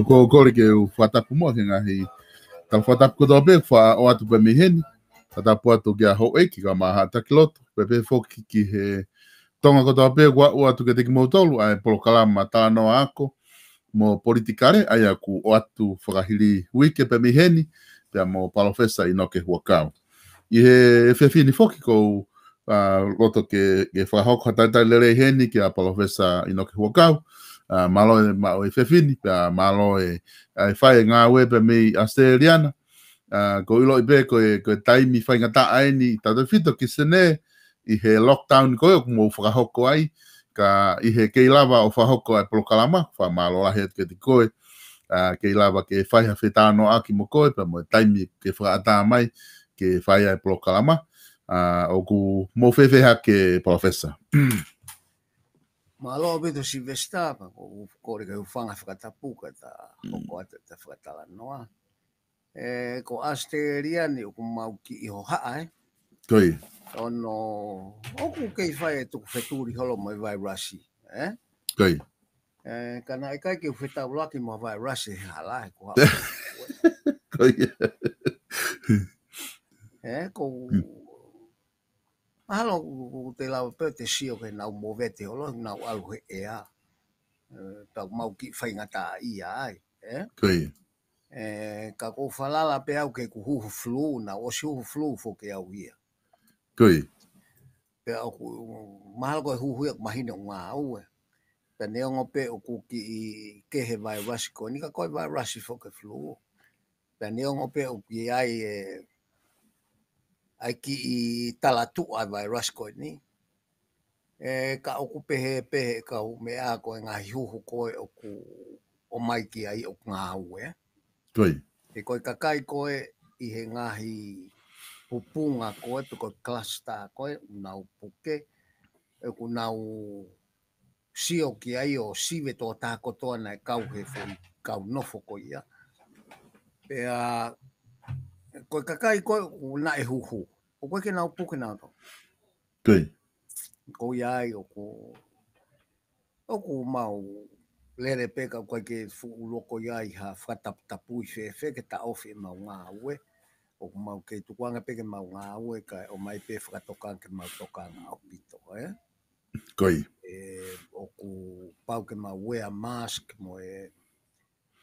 Ko ke u whatapu mo hinga hi ta whatapu ko be wha o atu pe miheni ta pu atu kia ho eki ka maha takiloto pe foki ki he tonga ko be wa o atu ke te ki mo tolu ai polo kalama ta no ako mo politikare ai aku o atu whakahiri wike pe miheni pe mo palofesa inoke huakau i he fefini foki ko loto ke whahoko taitai lere heni ki a Professor Inoki Huakau, malo e mao e whewhini, malo e whai ngā wepe mei Australiana, ko ilo i be ko taimi whai ngata aini, tātou whito ki sene, i he lockdown ko e kumo whakahoko ai, ka i he kei lava o whahoko ai Polokalama, wha malo lahi at ke te koe, kei lava ke whai ha whetano aki mo koe, pa mo taimi ke whakaata mai, ke whai ai Polokalama, o ku mo whewheha ke Professor. Malo beto si vesta pa ko re ka fanga whakatapuka ta hoko ata ta whakatala noa. Ko Australian o ku mau ki i ho haa Koi. Ono oku kei whai e tuku wheturi holo mai vai rasi. Koi. Kana e kai ke whetau laki mo vai rasi he halai ko haa. Koi. Ko mahalo ku te lau pe te sio ke nau mo vete holo nau alu he ea. Tau mau ki whai ngata ia ai. Koi. Ka ko whalala pe au ke ku huhu flu na o si huhu flu fo ke au ia. Koi. Pe au ku mahalo ko huhu ia mahina ngā au e. Pe neongo pe o ku ki ke he vai rasi ko ni ka koi vai rasi fo ke flu. Pe neongo pe o ki ai ki i talatu ai vai rasi ko ni. Ka o ku pehe ka u mea ko ngā hiuhu koe o ku o mai ki ai o ngā au e. Koi. E koe kakai koe i he ngahi pupunga koe, pe koe cluster koe, nau puke, e ku nau sio ki ai o siwe tō tākotoa nei kau he fōi, kau nofo koe ia. Pea, koe kakai koe u na e huhu. O koe ke nau puke nau tō. Koi. Ko iai o ku mau lere peka koe ke fuuloko iai ha whataputapui whewhe ke ta ofi mau ngā ue. O mau ke tukuanga peke mau ngā ue ka o mai pe whakatokan ke mau tokanga o pito. Koi. O ku pau ke mau wea mask mo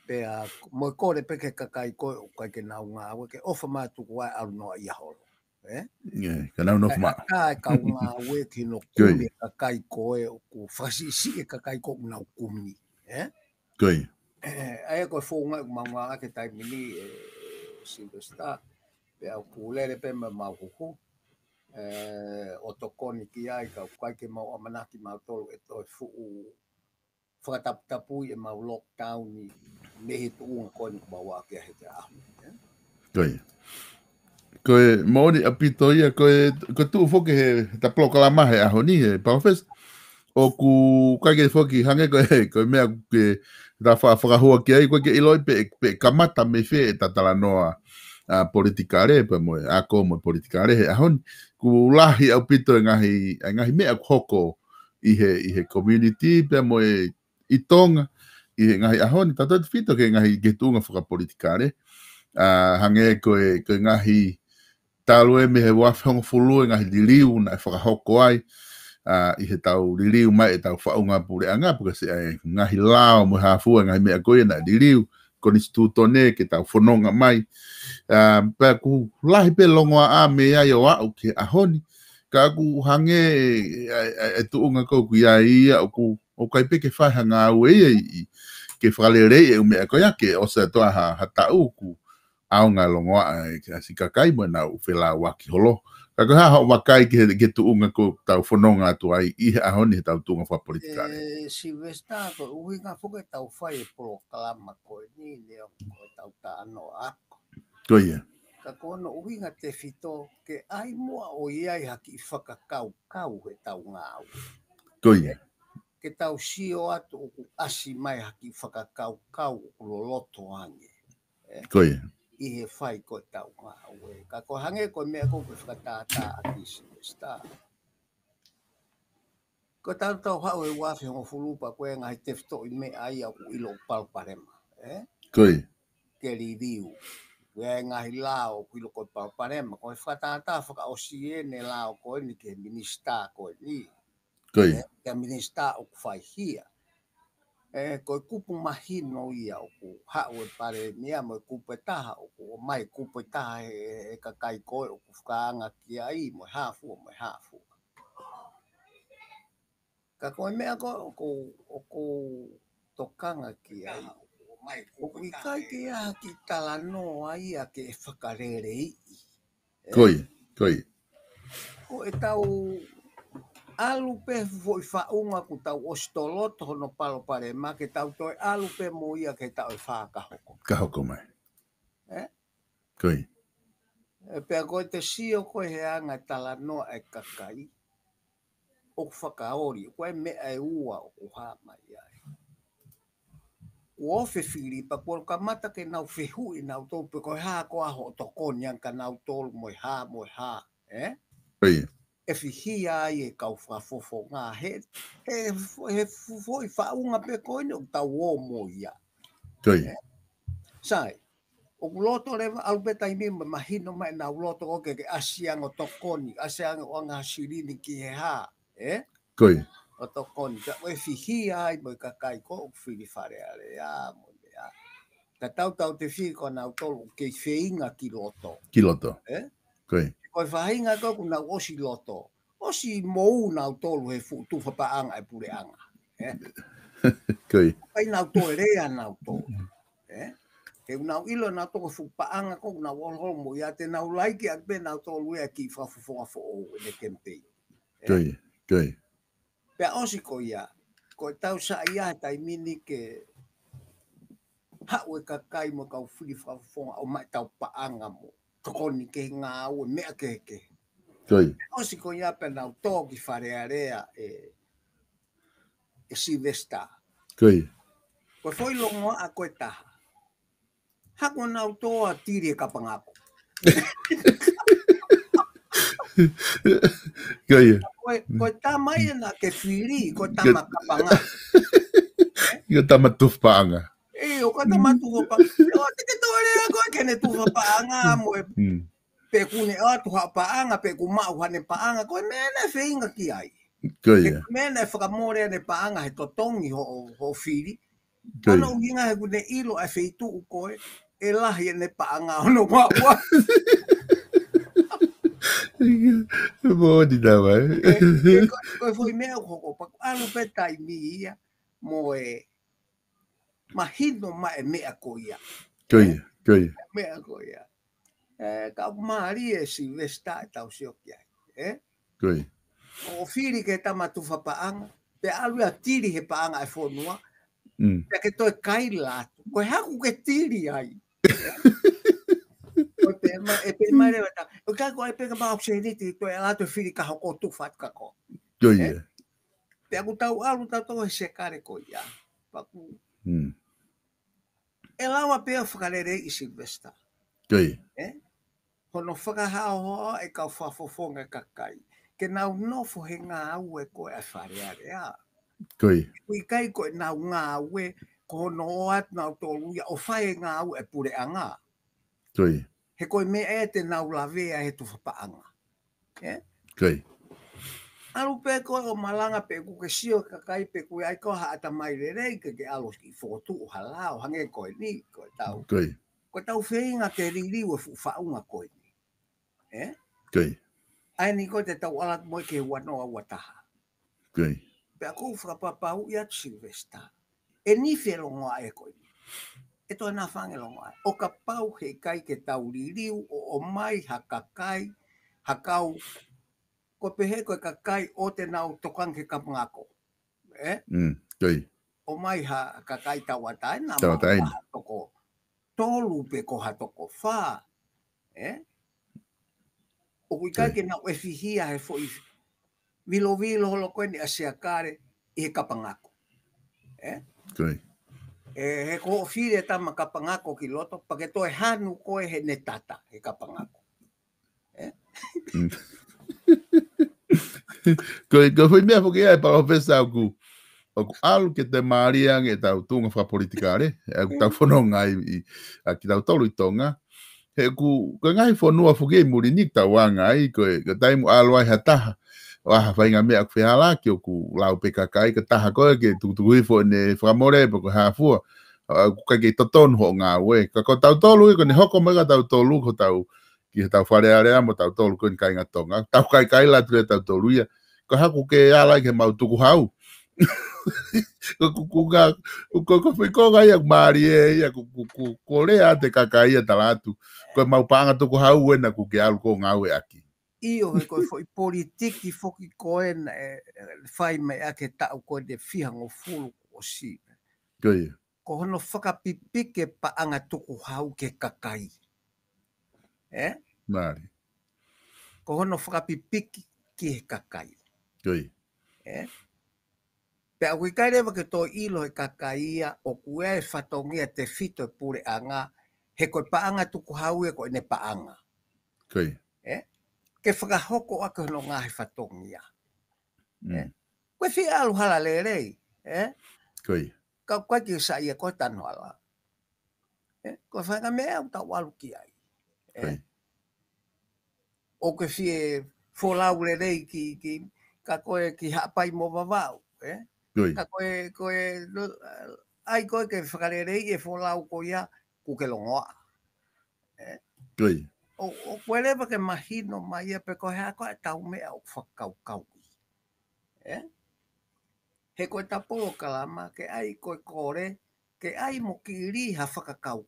pea mo kore peke kakai koe o kai ke nau ngā ue ke ofa mai tuku ai aru noa ia holo. Ka nau nofu maa. Kai kau ngā ue ki no kumi kakai koe o ku whasisi e kakai koe unau kumi. Koi. Ai koe whonga mau ngā ake taimini Silvester. Pe au pulere pe mau huhu. O tokoni ki ai ka kai ke mau amanaki mau tolu e toi fuu whakataputapui e mau lockdown ni mehi tuunga koe ni kumawa ke he te ahu. Koi. Koe maoni apito ia koe tu foke he ta Polokalama he aho ni he Professor. O ku kai ke foki hange koe mea ke ta whakahua ki ai koe ke iloi pe kamata me whe e tatala noa politikare pa moe ako mo politikare he ahon ku lahi au pito ngahi mea hoko i he community pe moe i tonga i he ngahi ahon tato fito ke ngahi ke tunga whakapolitikare hange koe ngahi talue me he wafhong fulu ngahi liliu na whakahoko ai i he tau liliu mai e tau whaunga pure anga puka se ngahi lao mo hafua ngahi mea koe na liliu konstituto ne ke tau whanonga mai pa ku lahi pe longoa a me ai o au ke ahoni ka ku hange e tuunga ko ku ia o kai pe ke whai hanga au e ke whalerei e ume ko ya ke o se toa ha tau ku au ngā longoa ke asikakai mo na u whela waki holo ka ko ha ho wakai ke tuunga ko tau whanonga atu ai i ahoni tau tuunga wha politikare Silvester ko uhi ngā whuke tau whai e Polokalama koe ni leo koe tau tāno ako. Ko ia. Ka kono uhi ngā te whito ke ai mua o iai haki i whakakau he tau ngā au. Ko ia. Ke tau sio atu o ku asi mai haki i whakakau o loloto ange. Ko ia. I he whai koe tau ngā au. Ka koe hange koe mea koe whakatātā aki Silvester. Ko tau hau e wafi hongo fulupa koe ngai te whito i me ai au ilo palparema. Koi. Ke review. Koe ngahi lao ku ilo koe palparema. Koe whakatata whaka osiene lao koe ni ke minista koe ni. Koi. Ke minista o ku whai hia. Koe kupu mahino ia o ku hau e pare mea mo kupu taha o ku mai kupu taha e kakai koe o ku whakaanga ki ai mo hafu. Ka koe mea ko tokanga ki ai. O kui kai ke aha ki tala no ai a ke whakarere i. Koi. Ko e tau alu pe foi whaunga ku tau ostoloto hono palo pare ma ke tau toi alu pe mo ia ke tau e whakahoko. Ka hoko mai. Koi. E pea koe te sio koe he anga tala no e kakai. O whakaori, koe mea e ua o kuha mai ai. Ua ofe Filipa, kua kamata ke nau whehui nau tolu, pe koe haa koa ho tokoni anka nau tolu moi haa. Koi. E whihi ai e kau whafofo ngā he foi whaunga pe koe ni o tau o mo ia. Koi. Sai, o kuloto rewa albeta i mima mahino mai na uloto o ke asiang o tokoni, asiang o anga sirini ki he haa. Koi. O tokoni, ka oe whihi ai mo i kakai ko o whiri whare are a mo mea. Ka tau te whiri ko nau tolu ke wheinga ki loto. Ki loto. Koi. Koe whahinga ko ku nau osi loto. Osi mou nau tolu he tu whapaanga e pure anga. Koi. Pai nau toe rea nau tolu. He nau ilo nau tolu whapaanga ko nau olhol mo ia te nau laiki ak be nau tolu ea ki whafufonga fo o e ne kempei. Koi. Pea osi ko ia. Koe tau sa ia tai mini ke hau e kakai mo kau whiri whafufonga o mai tau paanga mo. Tokoni ke ngā au e mea keke. Koi. Osi ko ia pe nau tōki wharearea e Silvesta. Koi. Koe foi longo a koe taha. Hako nau toa tiri e kapangako. Koi. Koe tamai na ke whiri, koe tama kapangako. Io tama tufpaanga. O koe tama tufa paanga. O te ke tōrea koe kene tufa paanga mo e pe kune atu ha paanga, pe ku mau hane paanga, koe mena whainga ki ai. Koi. Mena e whakamorea ne paanga he totongi ho whiri. Koi. Ano hinga he kune ilo e wheitu u koe, e lahi e ne paanga ono maua. Boni nawa. Koe foi mea hoko, paku alu petai mi ia, mo e mahino ma e mea ko ia. Koi. Mea ko ia. Ka maari e Silvesta e tau sioki ai. Koi. O whiri ke tama tufa paanga, pe alu a tiri he paanga e whonua, pe ke toi kai latu, koe haku ke tiri ai. E pe mai rewa ta, o kai koe pe ka mau seniti, toi alato whiri ka hoko tufa kako. Koi. Pe aku tau alu tau tau he sekare ko ia. Paku. E lawa pe o whakarere i Silvesta. Koi. Hono whakahao hoa e kau whafofonga kakai. Ke nau nofo he ngā au e koe a whareare a. Koi. Kui kai koe nau ngā au e ko hono o atu nau tōluia o whae ngā au e pure anga. Koi. He koe me e te nau lavea he tu whapaanga. Koi. Alu pe koe o malanga pe ku ke sio kakai pe koe ai koe haata mai rerei ke alos ki whotu o halao hange koe ni koe tau. Koi. Koe tau whainga ke ririu e whaunga koe ni. Koi. Ai ni koe te tau alat moi ke wanoa wataha. Koi. Pe ako whakapapau i atu Silvesta. E ni wherongoa e koe ni. E toi nā whangelongoa. O ka pau he kai ke tau ririu o mai ha kakai, ha kau. Ko pehe koe kakai o te nau tokang ke kapangako. Koi. O mai ha kakai tawatai nā Tawatai. maha toko. Tolu pe ko ha toko whā. O kui kai ke nau e whihia he fo i vilo holo koe ni asea kare i he kapangako. Koi. He ko whire tama kapangako ki loto, pa ke toi hanu koe he ne tata he kapangako. Koi foi mea porque ai para pensar ku. O alu ke te maria nge tau tunga fa politikare, e ku tau fononga i aki tau tolu i tonga. He ku ngai fonua fuge muri ni tau anga ai ko taimu alu ai hataha. Wa fa inga mea ku hala ki ku lau PKK ke taha ko ke tu fo ne framore ko ha fu. Ku ka ke toton ho nga we. Ka ko tau tolu ko ne hoko mega tau tolu ko tau ki tau whare area mo tau tolu ko kai ngatonga. Tau kai la tu tau tolu ia. Ko haku ke ala ke mau tuku hau. Ko ficou aí Maria ko le ate kakai talatu. Ko mau panga to ko hau na ku ke alu ko ngau aqui. Io he koe foi politiki foki koe na whai mai ake tau koe de whihango fulu o si. Koi. Ko hono whakapipike pa anga tuku hau ke kakai. Mari. Ko hono whakapipiki ki he kakai. Koi. Pe a kai rewa ke tō ilo he kakaia o kue e whatongia te whito e pure anga he koe pa anga tuku hau e koe ne pa anga. Koi. Ke whakahoko ake hono ngā he whatongia. Koe whi alu hala le rei. Koi. Ka koe ki sa ia koe tano ala. Koe whanga mea au tau alu ki ai. Koi. O ke whi e wholau le rei ki ka koe ki hapai mo wawau. Koi. Ka koe ai koe ke whakare rei e wholau ko ia ku ke longoa. Koi. O koe lewa ke mahino mai ia pe koe hea koe tau mea o whakau. He koe tapo o kalama ke ai koe kore ke ai mo ki riha whakakau.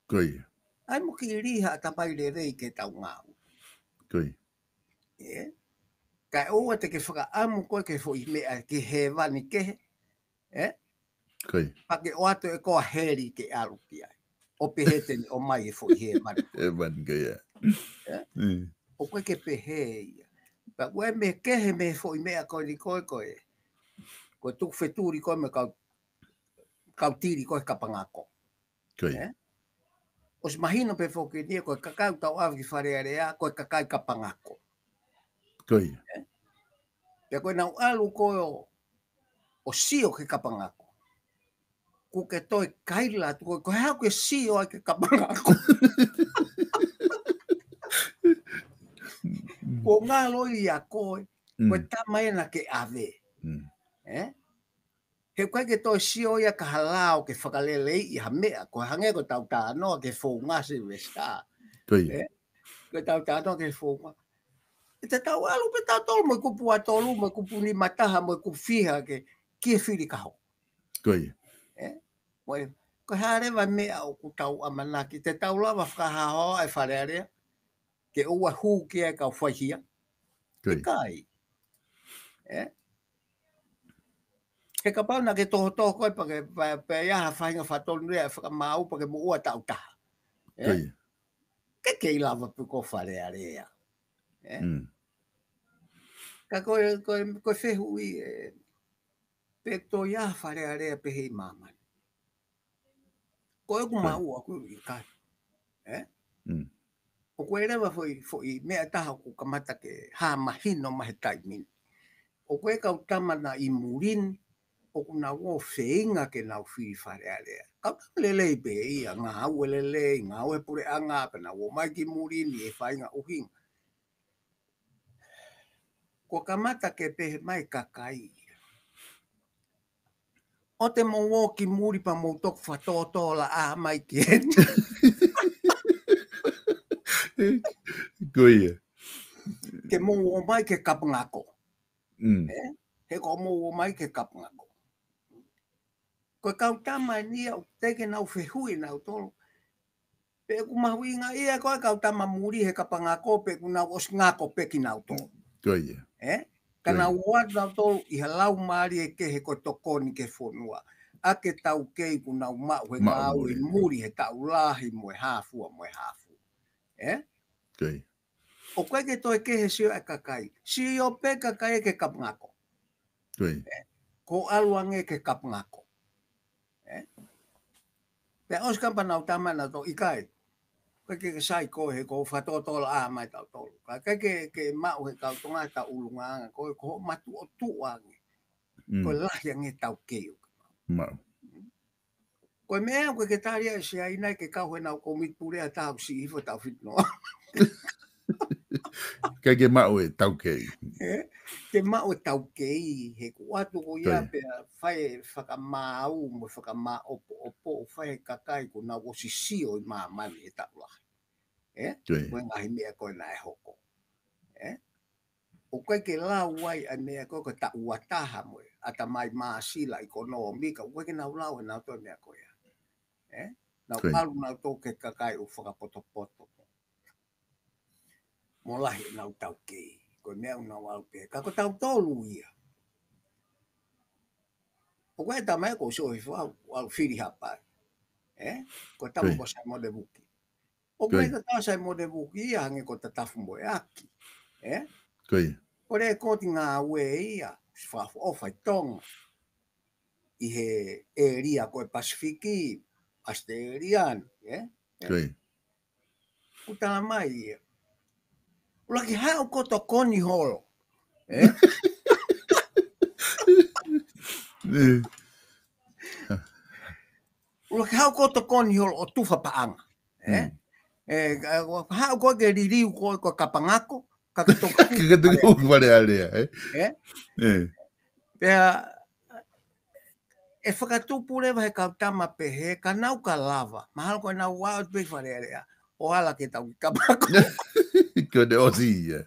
Koi. Ai mo ki riha tapai le rei ke tau ngau. Koi. Kai oa te ke whakaamu koe ke fo i mea ki he wani ke. Koi. Pake o ato e koa heri ke alu ki ai. O pehete ni o mai e fo i he mani. E mani ke ia. O koe ke pehe ia. Pa koe me kehe me fo i mea koe ni koe. Koe tuk wheturi koe me kau tiri koe kapangako. Koi. O si mahino pe fo ke nia koe kakau tau awi ki wharearea koe kakai kapangako. Koi. Pe koe nau alu koe o sio ke kapangako. Ko ke toi kaila tu ko hea koe sio ai ke kapangako. Ko ngā loi a koe, koe tamaena ke ave. He koe ke toi sio ia ka halao ke whakalelei i ha mea, koe hange ko tau tānoa ke fōu ngase westa. Koi. Koe tau tānoa ke fōu ngase. E te tau alu pe tau tolu mo kupu atolu, mo kupu ni mataha, mo kupu whiha ke kia whiri kaho. Koi. Ko harewa mea o ku tau amanaki. Te tau lawa whakahahoa e wharearea. Ke ua hū kia kau whaihia. Koi. Kai. Ke ka pauna ke toho koe pa ke iaha whainga whatonu rea whakamau pa ke mo ua tau taha. Koi. Ke kei lawa pu ko wharearea. Ka koe whehu i pe to iaha wharearea pe hei mamani. Koe ku mau aku i kai. O koe rewa foi mea taha ku kamata ke haa mahino mahe taimini. O koe kau tamana i murini, o ku na wo wheinga ke nau whiri wharearea. Kau lelei pe ia, ngā au e lelei, ngā au e pure anga, pe na wo mai ki murini e whainga uhinga. Ko kamata ke pehe mai kakai. O te mo wo ki muri pa mo toku whatotola a mai ki heni. Koi. Ke mo wo mai ke kapangako. He ko mo wo mai ke kapangako. Ko kau tama ni o teke nau whehui nau tolu. Pe ku mahui ngā ia koe kau tama muri he kapangako pe ku nau os ngako peki nau tolu. Koi. Ka nau wat nau tolu i halau maari e ke he ko tokoni ke whonua. Ake tau kei ku nau mau he ngā au i muri he tau lahi mo e hāfua mo e hāfu. Koi. O koe ke toi ke he sio e kakai. Sio pe kakai e ke kapangako. Koi. Ko aluange ke kapangako. Pe os kampa nau tamana to ikai. Koe ke sai koe he ko whatotola a mai tau tolu. Koe ke mau he kau tonga tau ulunga. Koe ko matu o tuange. Koe lahi ange tau keo. Mau. Koe mea koe ke taria e se ainai ke kau he nau komit purea tau si hifo tau fitnoa. Ke mau e tau kei. Ke mau e tau kei. He kuatu ko ia pe whae whakamau mo whakamau opo o whae kakai ko nau o sisio i maa mani e tau lahi. Koe ngahi mea koe na e hoko. o koe ke lau wai ai mea koe ko ta uataha mo ata mai maasila ekonomika o koe ke nau lau e nau toi mea koe nau Koe. alu nau tō ke kakai o whakapoto mo lahi nau tau kei koe mea nau au pe kako tau tolu ia o koe ta mai ko so i au firi hapai ko tamu ko sa mo de buki o koe ka sa mo de buki ia hange ko ta tafu mo aki Koe. Ore ko ti ngā ue ia, whaafu o whai tonga. I he area koe Pasifiki, Australian, Koe. Utala mai ia. Ulaki hao koto koni holo. Ulaki hao koto koni holo o tufa paanga. Hao koe ke ririu koe ko kapangako, Kakatoku wale alea, Pea, e whakatupure vai kautama pehe, ka nau ka lava. Mahalo koe nau wao te whare area. O ala ke tau kapako. Ko de osi ia.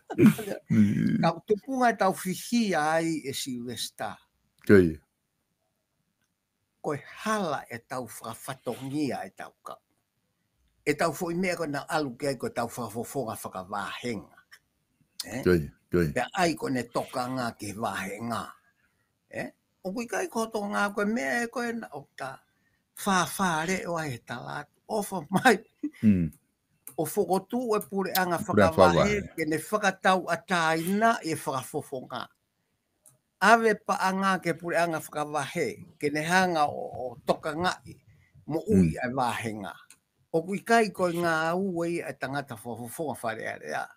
Kau tupunga tau whihia ai e Silvesta. Koe. Koe hala e tau whakafatongia e tau ka. E tau fo mea ko na alu ke ai ko tau whakafofonga whakavahenga. Koe. Koe. Pea ai ko ne toka ngā ke vahenga. O kui kai koto ngā koe mea e koe na o ta whawhare o ai he talatu. Ofa mai. O whokotu e pure anga whakavahe ke ne whakatau a taina e whakafofonga. Ave pa anga ke pure anga whakavahe ke ne hanga o toka ngai mo ui ai vahenga. O kui kai koe ngā ue e tangata whafofonga whare area.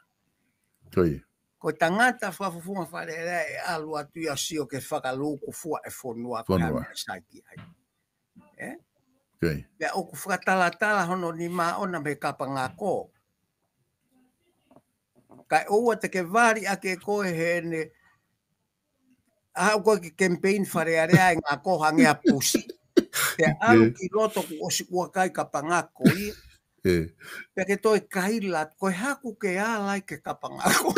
Koe. Ko tangata whafofonga whare area e alu atu ia sio ke whakaluku fua e whonua ko hama e saiki ai. Pea o ku whakatala hono ni maa ona me kapa ngā kō. Kai oua te ke vari ake koe he ne hau koe ke campaign wharearea e ngā kō hangea pusi. Te alu ki roto ku osi ua kai kapa ngā kō i. Pea ke toi kaila koe haku ke alai ke kapa ngā kō.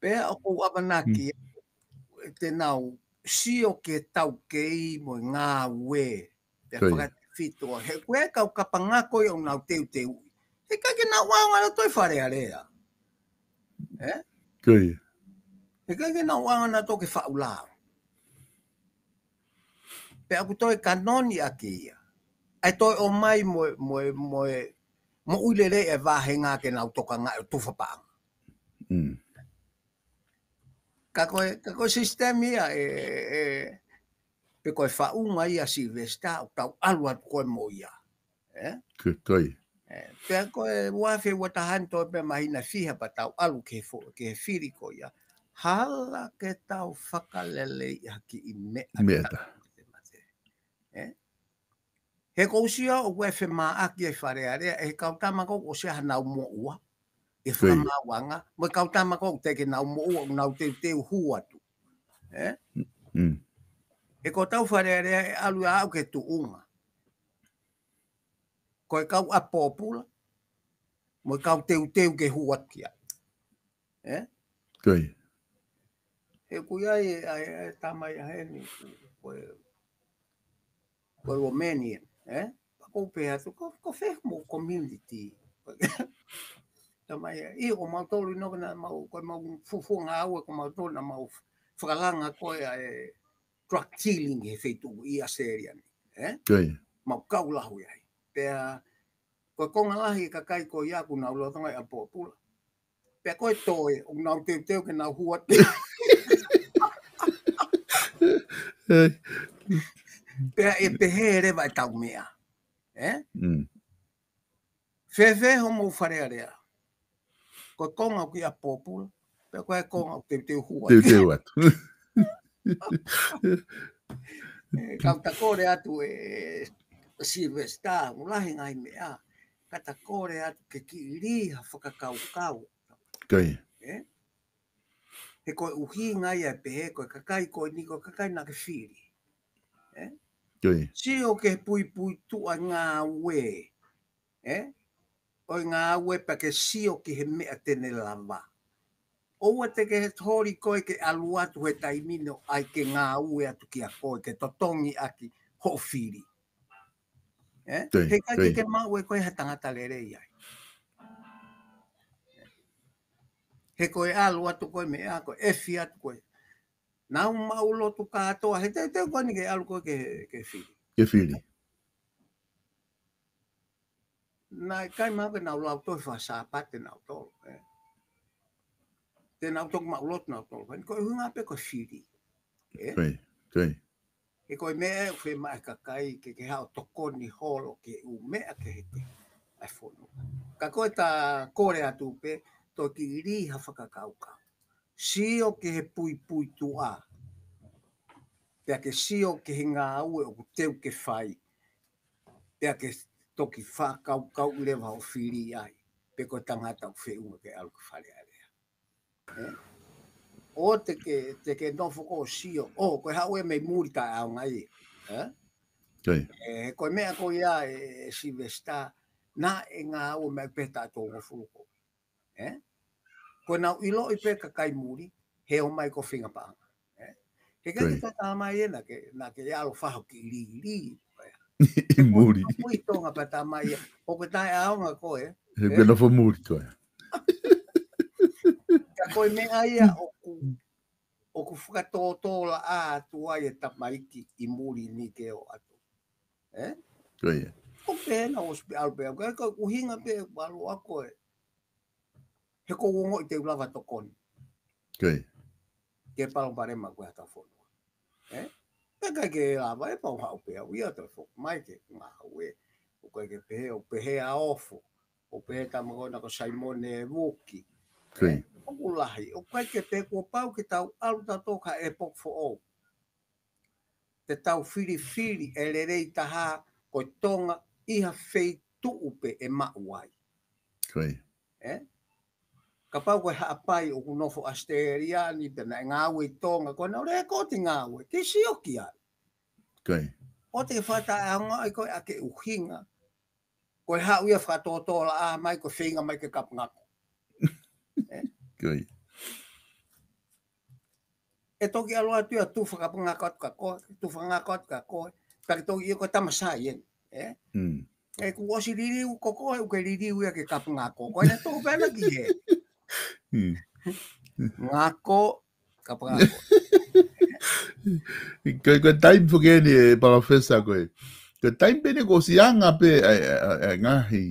Pea o kou amanaki te nau sio ke tau kei mo ngā ue. Pea whakatwhitoa. He koe kau kapangako i o nau teu teu. He kai ke nau wao ngana toi whare area. Koe. He kai ke nau wao ngana toi ke whaulao. Pea ku toi kanoni ake ia. Ai toi o mai mo uilere e vahenga ke nau toka ngā e tuwhapaanga. Ka koe sistemi ia pe koe whaunga ia Silvesta o tau alua koe mo ia. Koe. Pea koe wafe watahanto pe mahina fiha pa tau alu ke whiri ko ia. Hala ke tau whakalele ia ki i mea. He kousia o wefe maa aki e wharearea e kautamako o se hanau mo ua. E whamawanga. Mo kautamako o teke nau mo ua o nau teu huatu. E ko tau wharearea e alu au ke tuunga. Ko e kau apopula. Mo kau teu ke huatia. Koe. E kuia e tamai a heni. Koe Romanian. Ko pēha tu, ko wheh mo community. Tamai i o mautolu no na mau, koe mau fufunga aue ko mautolu na mau whakalanga koe e drug dealing he whetu i Australian. Koe. Mau kaulahu iai. Pēha, koe konga lahi ka kai ko iaku nau lotonga i apopula. Pēha koe toe, o nau teu ke nau huat. Pēha e pehere vai tau mea. Whewhe ho mou wharearea. Koe konga ki a popula. Pea koe konga o teu hua. Teu atu. Kauta kore atu e Silvesta. Ulahi ngai mea. Kata kore atu ke ki riha whakakau. Koe. He koe uhi ngai a pehe koe kakai koe ni koe kakai na ke whiri. Koi. Sio ke pui tu a ngā ue. O ngā ue pa ke sio ki he mea tene lava. Oua te ke he tori koe ke alu atu he taimino ai ke ngā ue atu ki a koe ke totongi aki ho whiri. He kai ke mau e koe he tangata lerei ai. He koe alu atu koe mea koe, efi atu koe. Nau mau lotu katoa, he te koe ni ke alu koe ke whiri. Ke whiri. Nai kai mau ke nau lau toi whasapate nau tolo. Te nau toku mau lotu nau tolo. Koe hunga pe koe whiri. Koi. E koe mea e whi mai kakai ke hao tokoni holo ke u mea ke heke. Ai whono. Ka koe ta kore atu pe, to ki riha whakakaukau. Sio ke he pui tu a. Pea ke sio ke he ngā ue o teu ke whai. Pea ke toki whakaukau lewa o whiri ai. Pe koe tangata o whiunga ke alu ke whare area. O te ke nofo ko sio. Koe haue mei muri ka au ngai. Koe mea ko ia e Silvesta. Na e ngā ue mei peta tō ngofuruko. Koe nau ilo i pe kakai muri. He o mai ko whinga paanga. He kai ki tata mai e na ke alo whaho ki iri. I muri. Pui tonga pata mai e. O ke tai aonga koe. He koe nofo muri koe. Ka koe mea ia o ku whakatōtola a tua e tamaiki i muri ni ke o atu. Koe. O pēna o spi alpea. Koe uhinga pe walo a koe. He ko wongo i te ulawa tokoni. Koe. Ke palomparema koe hata whono. Peka ke lava e pau hau pea. Uia te whok mai ke ngā ue. O koe ke pehe o pehe a ofo. O pehe tamagona ko Saimone Vuki. Koe. O ulahi. O koe ke pe kua pau ke tau alu ta toka e pok fo o. Te tau whiri e lerei taha koe tonga iha whei tuupe e mauai. Koe. Ka pau koe haapai o kunofo Asteriani pena e ngāwe tonga koe nau rea ko te ngāwe. Ke sioki ai. Koe. O te whata aonga i koe ake uhinga. Koe hau ia whatotola a mai koe whinga mai ke kapngako. Koe. E toki aloa tua tu whakapangako ka koe. Tu whangako ka koe. Taki toki i koe tamasai en. E ku osi ririu ko koe uke ririu ia ke kapngako. Koe ne tō pēna ki he. Ngako kapangako. Koe taim whukeni e palawhesa koe. Koe taim pene ko sianga pe ngahi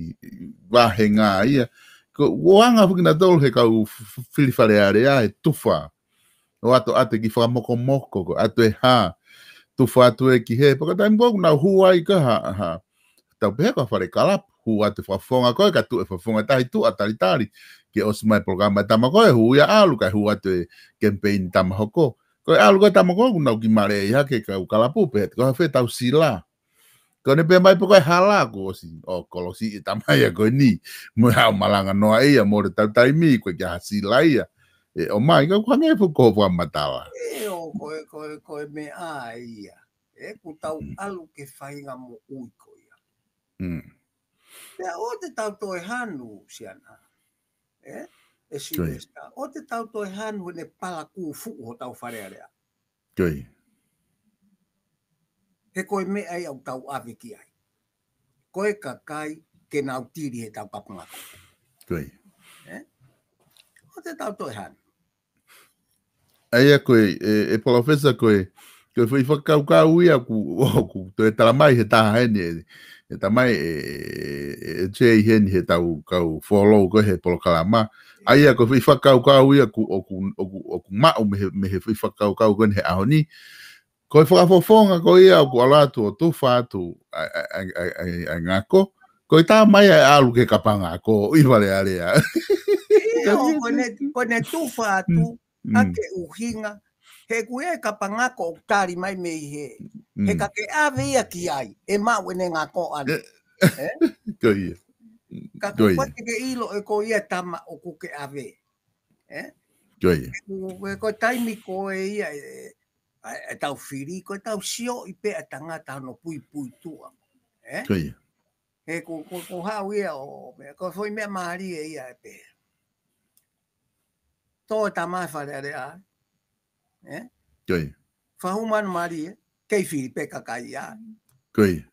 wahe ngā ia. Ko wanga whukina tolu he kau whiriwharearea e tuwha. O ato ate ki whamoko ko ato e ha. Tuwha atu e ki he. Paka taim koku nau huai ka ha. Tau pehe ka whare kalap. Hu ate whafonga koe ka tu e whafonga tahi tu ataritari. Ke osmai programa tama koe hu ia alu ka hu ate campaign tama hoko. Koe alu koe tama koe kunau ki mare ia ke kau kalapu pehe. Koe hawhi tau sila. Koe ne pe mai po koe hala ko si. O kolosi i tamai a koe ni. Mui hao malanga noa ia mo re tau taimi koe ki hasila ia. E o mai koe kwange po koe wha matawa. E o koe me a ia. E ku tau alu ke whainga mo ui koe ia. Pea o te tau toi hanu siana. E Silvesta. O te tau toi hanu ne pala ku fuku ho tau wharearea. Koe. He koe me ai au tau awiki ai. Koe kakai ke nau tiri he tau kapangako. Koe. O te tau toi hanu. Aia koe, e palawhesa koe, koe whi whakaukau ia ku to e talamai he taha heni, e tamai e chei heni he tau kau follow koe he polokalama. Aia koe whi whakaukau ia ku oku mau me he whi whakaukau koe he ahoni. Koe whakafofonga koe ia ku alatu o tuwha atu ai ngako, koe tā mai ai alu ke kapanga ko iwale area. Koe ne tuwha atu, ake uhinga, he kue e kapangako o tari mai me he. He ka ke ave ia ki ai, e mau ene ngako anu. Koe ia. Ka kukwate ke ilo e ko ia tama o kuke ave. Koe ia. Koe taimi koe ia, E tau whiri, ko tau sio I pe a tangata no pui tua. Koia. He ko hau ia o mea, ko foi mea mahari e ia e pe. Tō e tamai whare are a. Koia. Whahumanu mahari e, kei whiri pe kakai a. Koia.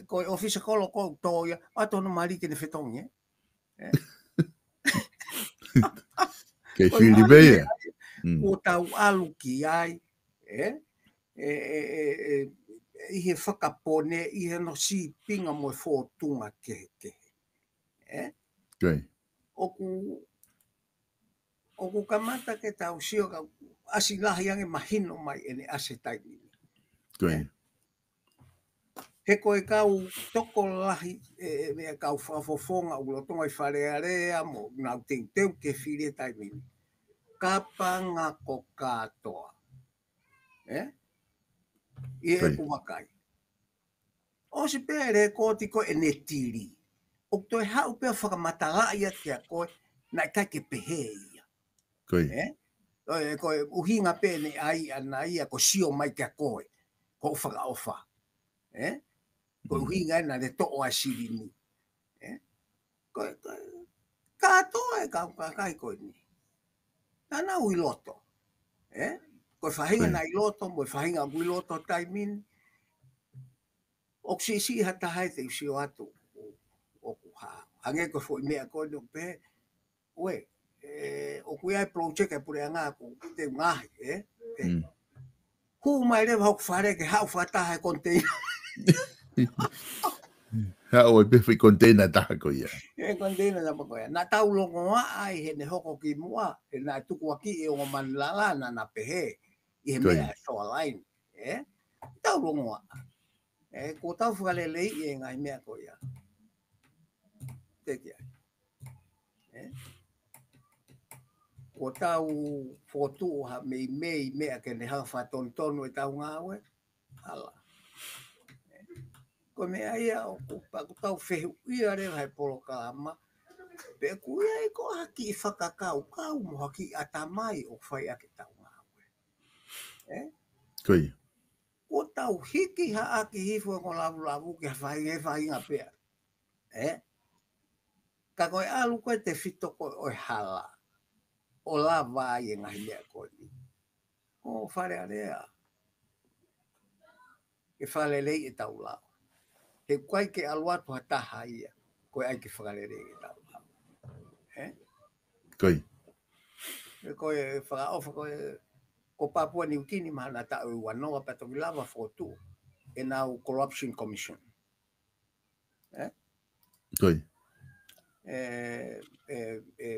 Ko ofisa kolo ko tō ia, ato no mahari kene whetongi e. Kei whiri beia. O tau alu ki ai, I he whakapone, I he no si pinga mo e fōtunga ke. Koia. Oku kamata ke tau sio ka asilahi ange mahino mai ene ase taimini. Koia. He koe kau toko lahi mea kau whafofonga ulotonga I wharearea mo nau teu ke whiri taimini. Kapanga ko katoa. I e kumakai. O se pere ko tiko e netiri. O toi hau pia whakamatala ia te a koe na kai ke pehe ia. Koia. Koe uhinga pene ai ana ia ko sio mai ke a koe. Ko whakaofa. Koe uhinga ena le to'o a sirini. Koe katoa e kau kakai koe ni. Nana ui loto. Koe whahinga na I loto, mo whahinga ui loto taimin. O si hata hai te usio atu o kuha. Hange ko fo mea ko no pe. We, o kuia project e pure anga ko te ngahi, Hu mai le hok whare ke hau whataha e container. Hao e pewhi container taha ko ia. E container na pakoia. Na tau longo ai he ne hoko ki mua. He na tuku aki e o manlala na pehe. I he mea soa line. Tau longo ko tau whakalelei e ngai mea ko ia. Te kia. Ko tau whotu ha mei mea ke ne hau whatonu e tau ngāwe. Hala. Ko mea ia o ko tau whehu ia reo hai polo ka ama. Pe kuia e ko haki I whakakau. Kau mo haki atamai o whai ake tau ngāwe. Koia. Ko tau hiki ha aki hifu e ko lavu ke whai ngā pea. Ka koe alu koe te whito koe oi hala. O lava ai e ngahi mea koe ni. O whare area. Ke whalelei e tau lau. He koe ke aluatu ha taha ia. Koe ai ke whakalelei e tau lau. Koia. Koe whakaofa koe ko Papua New Guinea mahana ta o wanoa patoki lava fotu. E nau Corruption Commission. Koia.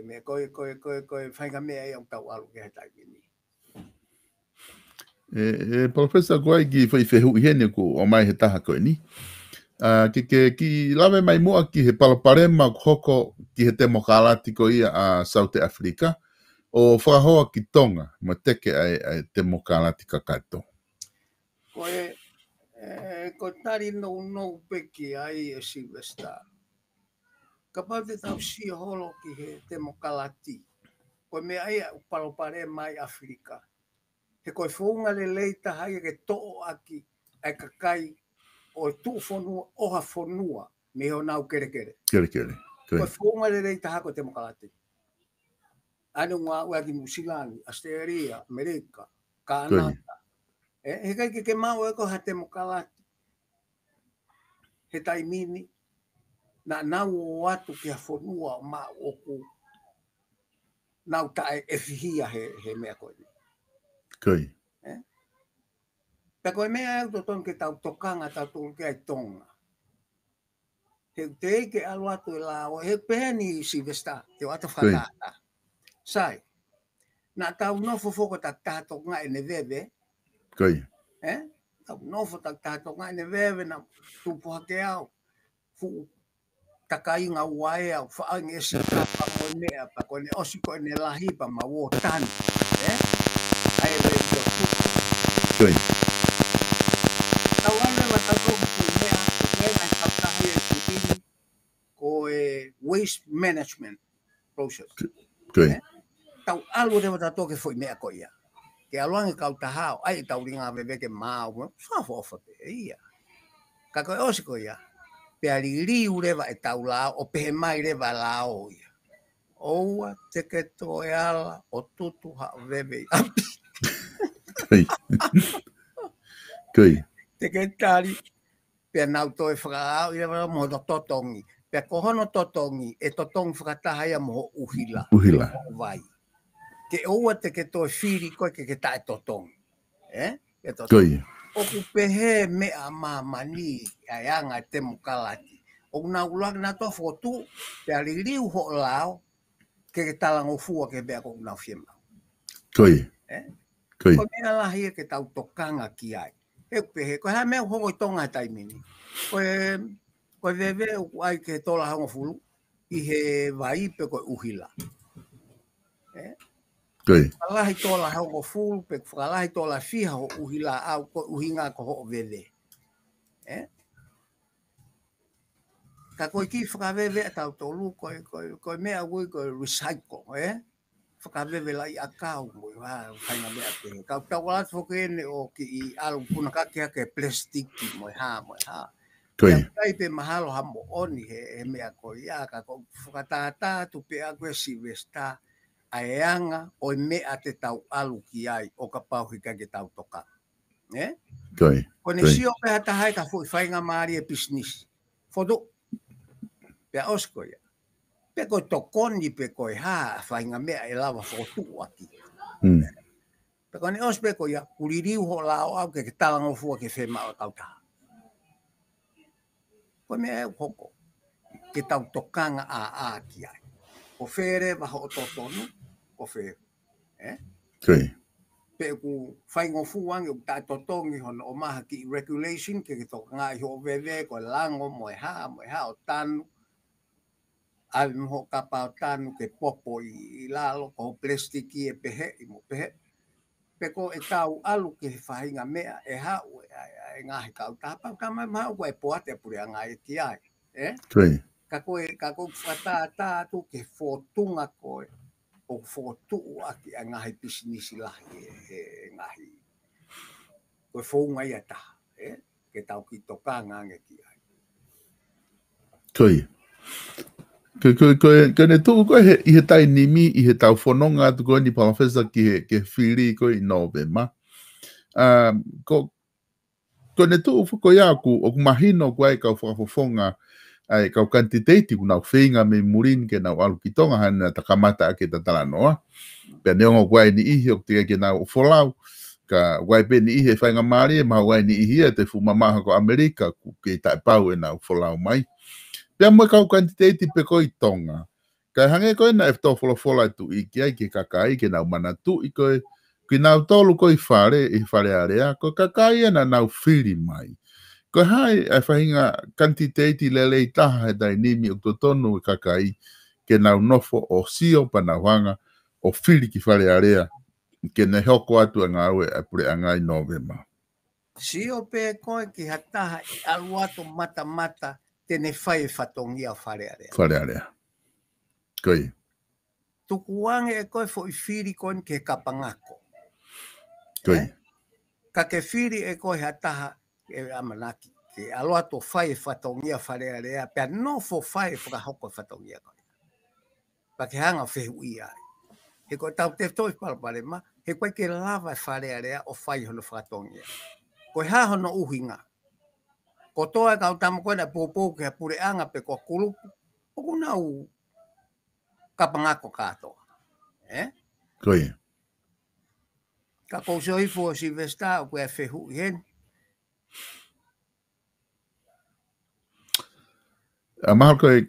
Me koe whainga mea e au tau alu ke hatai mini. Professor Koai ki whaiwhehu I hene ko o mai he taha koe ni. Ki lawe mai mua ki he palaparema hoko ki he demokalati ko ia a South Africa. O whakahoa ki Tonga, ma teke ai demokalati kakato. Ko tari no peki ai e Silvestar. Ka pau te tau sia holo ki he demokalati. Koe mea ia upalopare mai Afrika. He koe whaunga le leita hai ke to'o aki ai kakai o tu whanua, oha whanua me ho nau kere. Kere. Koe whaunga le leita hai ko demokalati. Anu ngā ua ki Musilani, Australia, Amerika, Kanata. He kai ke mau e ko ha demokalati. He taimini. Na nau o atu ki a whanua ma oku. Nau tae e whihia he mea koe. Koia. Ta koe mea au to ton ke tau tokanga tau tolu ke ai Tonga. He te eke alu atu e lao. He peheni Silvestar, te wata whatata. Sai, na tau nofo foko tak tato nga ene veve. Koia. Tau nofo tak tato nga ene veve na tupu hake au. Fu takai nga uae au whaang e si kapa koe mea pa koe ne osi koe ne lahipa ma wo tani. Ai rei o tupu. Koia. Tau ane wa tau tohu koe mea, koe mea tau tahi e kutini koe waste management process. Koia. Tau alu rewa tau toke foi mea koe ia. ke aluangi kau tahau ai tau ringa bebe ke mau sa fo fo ia ka ko osiko ia pe ali liu leva e tau lao o pe mai leva lao ia oua te ke to e ala o tutu ha bebe Koi. te ke tari pe nau to e whakaau ia mo totongi pe kohono totongi e totongi whakataha ia mo uhila vai ke oua te ke to e whiri koe ke tae totongi Koi. o ku pehe mea mamani ai anga te mukalati o na ulang na to fotu pe ali liu ho lao ke talango fua ke be ko na fiema Koi. Koi. ko mea la hia ke tau tokanga ki ai e pehe ko ha me ho tonga tai mini ko veve ai ke tola hango fulu i he vai pe ko uhila Koi. Alahi tola hango fulu pe alahi tola fiha ho uhila au ko uhinga ko ho veve ka koe ki whakaweve tau tolu koe mea ui koe recycle whakawewe lai a kau mui whainga mea te kau tau ala whoke ene o ki i alu puna kakea ke plastiki moi ha Koi. kai pe mahalo ha mo oni he mea koe ia ka koe whakatata tu pe a koe Silvesta aeanga o mea te tau alu ki ai o ka pauhika ke tau toka Koi. kone sio pe hata hai ka fui whainga maari e business fodo pe osko ia pe ko tokoni pe ko ha fainga mea e lava fotu aki pe ko ne ospe ko ia kuliriu ho lao au ke talango fu ke fema o tauta ko me e hoko ke tau tokanga a ki ai o fere va ho totonu o fe Koi. pe ku faingo fu ang o ta totongi hon o maha ki regulation ke to nga ho veve ko lango mo ha o tanu ai mo kapa tanu ke popo i lalo ko plastiki e pehe i mo pehe pe ko e tau alu ke whainga mea e hau e ngahi kau tapa kama mau ko e poate puri a ngai ki ai Koi. ka koe whata tu ke fotunga koe o fotu aki a ngahi pisinisi lahi e ngahi koe whaunga ia ta ke tau ki toka ngange ki ai Koi. Ko ne tu ko i he tai nimi i he tau whanonga tu ko ni pamawhesa ki he whiri ko i Novema. Ko ne tu ko ia ku o mahino ko ai kau whakafofonga ai kau kantiteiti ku nau whinga me murin ke nau alu ki tonga hana takamata ake tatalanoa. Pea neongo ko ai ni ihi o te ke nau wholau ka wai pe ni ihi e whainga maari e maha wai ni ihi e te fumamaha ko Amerika ku ke tai pau e nau wholau mai. Pea mo kau kantiteiti pe ko i tonga. Kai hange koe na efto fola tu i ki ai ke kakai ke nau mana tu i koe ki nau tolu ko i whare area ko kakai e na nau whiri mai. Ko hai e whahinga kantiteiti lele i taha he dai nimi o totonu i kakai ke nau nofo o sio pa na wanga o whiri ki whare area ke ne hoko atu a ngā ue a pure a ngai Novema. Sio pe koe ki hataha i aluato mata tene whai whatongia whare area. Whare area. Koi. Tukuange e koe fo i whiri koe ke kapangako. Koi. Ka ke whiri e koe hataha e amanaki. Ke aluato whai whatongia whare area. Pea no fo whai whakahoko whatongia koe. Pa ke hanga whehu i ai. He koe tau te toi palpare ma. He koe ke lava whare area o whai hono whatongia. Koe hahono uhinga. Ko toa kau tamu koe na pōpō ke pure anga pe ko kulupu. O kunau kapangako katoa. Koi. Ka kou soifo Silvesta o koe whehu i hen. Mahal koe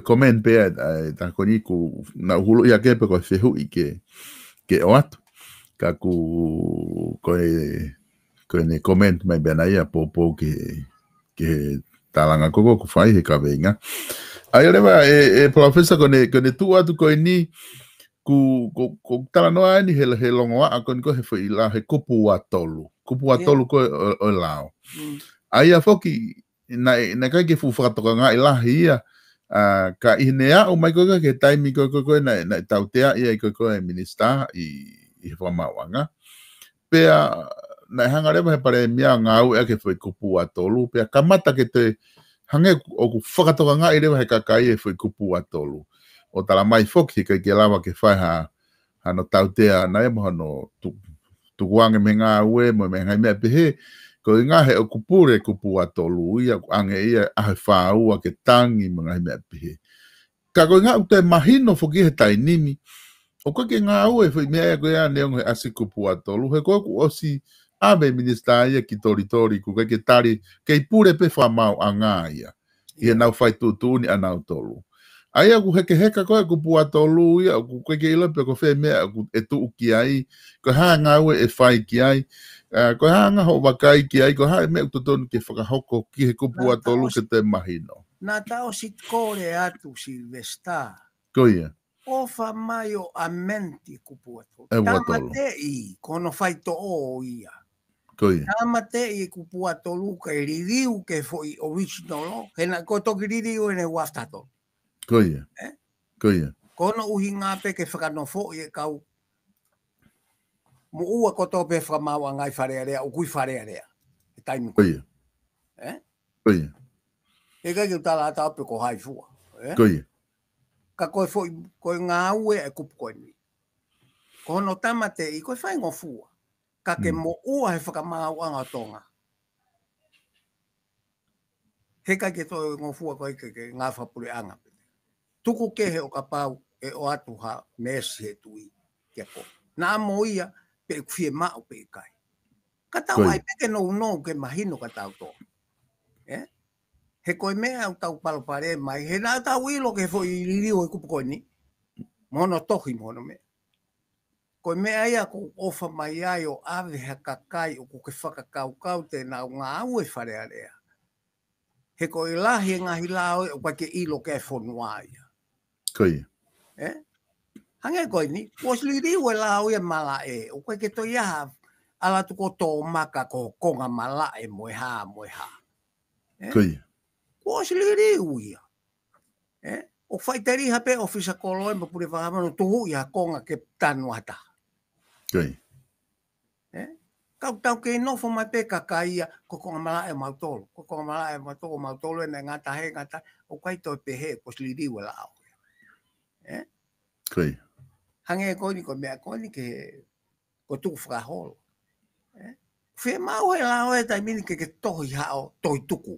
comment pe ai ta koni ku na hulu ia ke pe ko whehu i ke o atu. Ka ku koe ne comment mai bena ia pōpō ke talanga koko ku whai he ka venga. Ai rewa professor kone tu atu koe ni ku tala noa ni he longoa a kone ko he whai la he kupu wa tolu koe o lao. Ai a whoki na kai ke fu whakatoka ngā i lahi ia ka inea o mai ko ke taimi ko na tautea ia ko minister i whamawanga. Pea na hanga rewa he pare mea ngau e ke foi kupu atolu. Pea kamata ke te hange o ku whakatoka ngā i rewa he kakai e foi kupu atolu. O tala mai foki ke lawa ke whai ha no tautea na e moha no tukuange me ngā ue mo me ngai mea pehe. Ko i ngā he o kupure kupu atolu ia ange ia ahe whāua ke tangi mo ngai mea pehe. Ka ko ngā ute mahino foki he tainimi. O koe ke ngā ue whai mea koe a neongo he asi kupu atolu. He koe ku osi ave minister ia ki tori ku ke tari kei pure pe whamau a ngā ia. Ia nau whai tūtūni a nau tolu. Aia ku heka koe kupu atolu ia ku koe ke ilope ko whai mea e tuu ki ai. Ko haa ngā ue e whai ki ai. Ko haa ngā ho wakai ki ai. Ko haa mea utotoni ke whakahoko ki he kupu atolu ke te mahino. Nā tau si kore atu Silvesta. Ko ia. O wha mai o amenti kupu atolu. E watolu. Tamate i kono whaito o ia. Ko ia. Tamate i kupu atolu ka i ririu ke foi original. Hena ko toki ririu ene waftato. Ko ia. Ko ia. Kono uhi ngāpe ke whakanofo i e kau. Mo ua koto pe whamaua ngai wharearea, o kui wharearea. E taimi ko ia. Ko ia. E kai ki tala ata ape ko hai fua. Ko ia. Ka koe foi, koe ngā ue e kupu koe ni. Kono tamate i koe whai ngofua. Ka ke mo ua he whakamau anga tonga. He kai ke toi ngofua koe ke ngā whapure anga. Tuku ke he o ka pau e o atu ha mesi he tui. Kia ko. Nā mo ia pe kuwhie mao pe kai. Ka tau ai peke no ke mahino ka tau tō. He koe mea au tau palopare mai. He nā tau ilo ke fo i ririu e kupu koe ni. Mono tohi mono mea. Koe mea ia ko ofa mai ai o ave ha kakai o ko ke whakakau te nā ngā au e wharearea. He koe lahi e ngahi lao e o kwa ke ilo ke whonua ia. Koe. Hange koe ni, pos li riu e lao e mala e, o koe ke to iaha ala tuko tō maka ko konga mala e moe ha. Koe. Pos li riu ia. O whaiteri hape ofisa kolo e mapure whakamano tuhu ia konga ke tanu ata. Koe. Kau tau ke nofo mai pe kakaia ko konga mala e mautolo. Ko konga mala e mautolo e na ngata he ngata, o kai toi pehe pos li riu e lao. Koe. Hange koe ni ko mea koe ni ke ko tuku whakaholo. Whe mau he lao e tai mini ke tohi hao toi tuku.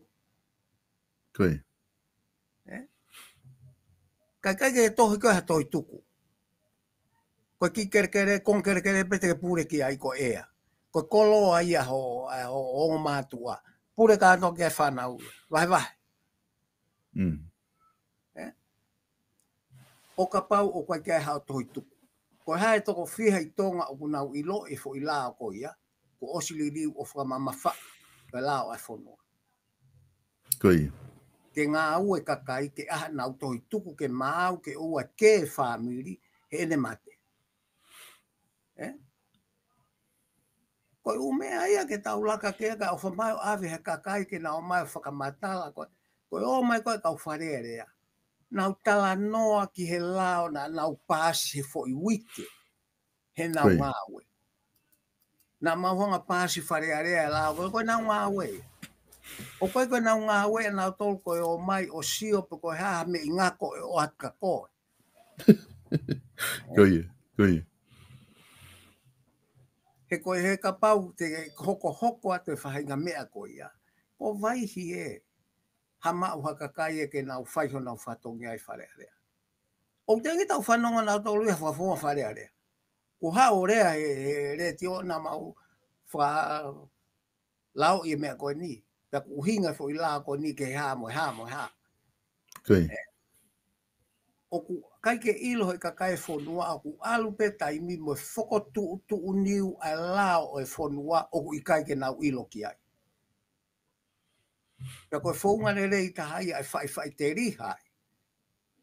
Koe. Kai ke tohi koe ha toi tuku. Koe ki kerekere, kon kerekere pete ke pure ki ai ko ea. Koe kolo ai aho o mātua. Pure ka anto ke whanau. Vai. O ka pau o koe kia hao toi tuku. Koe hae toko whiha i tonga o kunau ilo e fo i lao ko ia. Ko osili riu o whamamafa. Pe lao ai whonua. Koe. Ke ngā ue kakai ke aha nau toi tuku ke mau ke ua ke whamiri he ene mate. Koe umea ia ke tau laka ke ka o whamai o awe he kakai ke na o mai whakamatala. Koe o mai koe kau wharearea. Nau tala noa ki he lao na nau pāsi he fo i wike. He nau ngāwe. Nā mauhanga pāsi wharearea lao. Koe nau ngāwe. O koe nau ngāwe e nau tolu koe o mai o sio pe koe haha me i ngako e o atka koe. Koe. He koe he ka pau te hoko atu e whahinga mea koe ia. O vaihi e. Hama u hakakai e ke nau whaiho nau whatongi ai wharearea. O tengi tau whanonga nau tolu ia whawhonga wharearea. Ko hao rea he re tio na mau lau i mea koe ni. Ta ku hinga fo i la koe ni ke ha moe ha. Koe. O ku kai ke ilo he kakai whonua o ku alu pe taimi mo whoko tu uniu ai lao e whonua o ku i kai ke nau ilo ki ai. Ka koe whaunga ne rei tahai ai whai te rihai.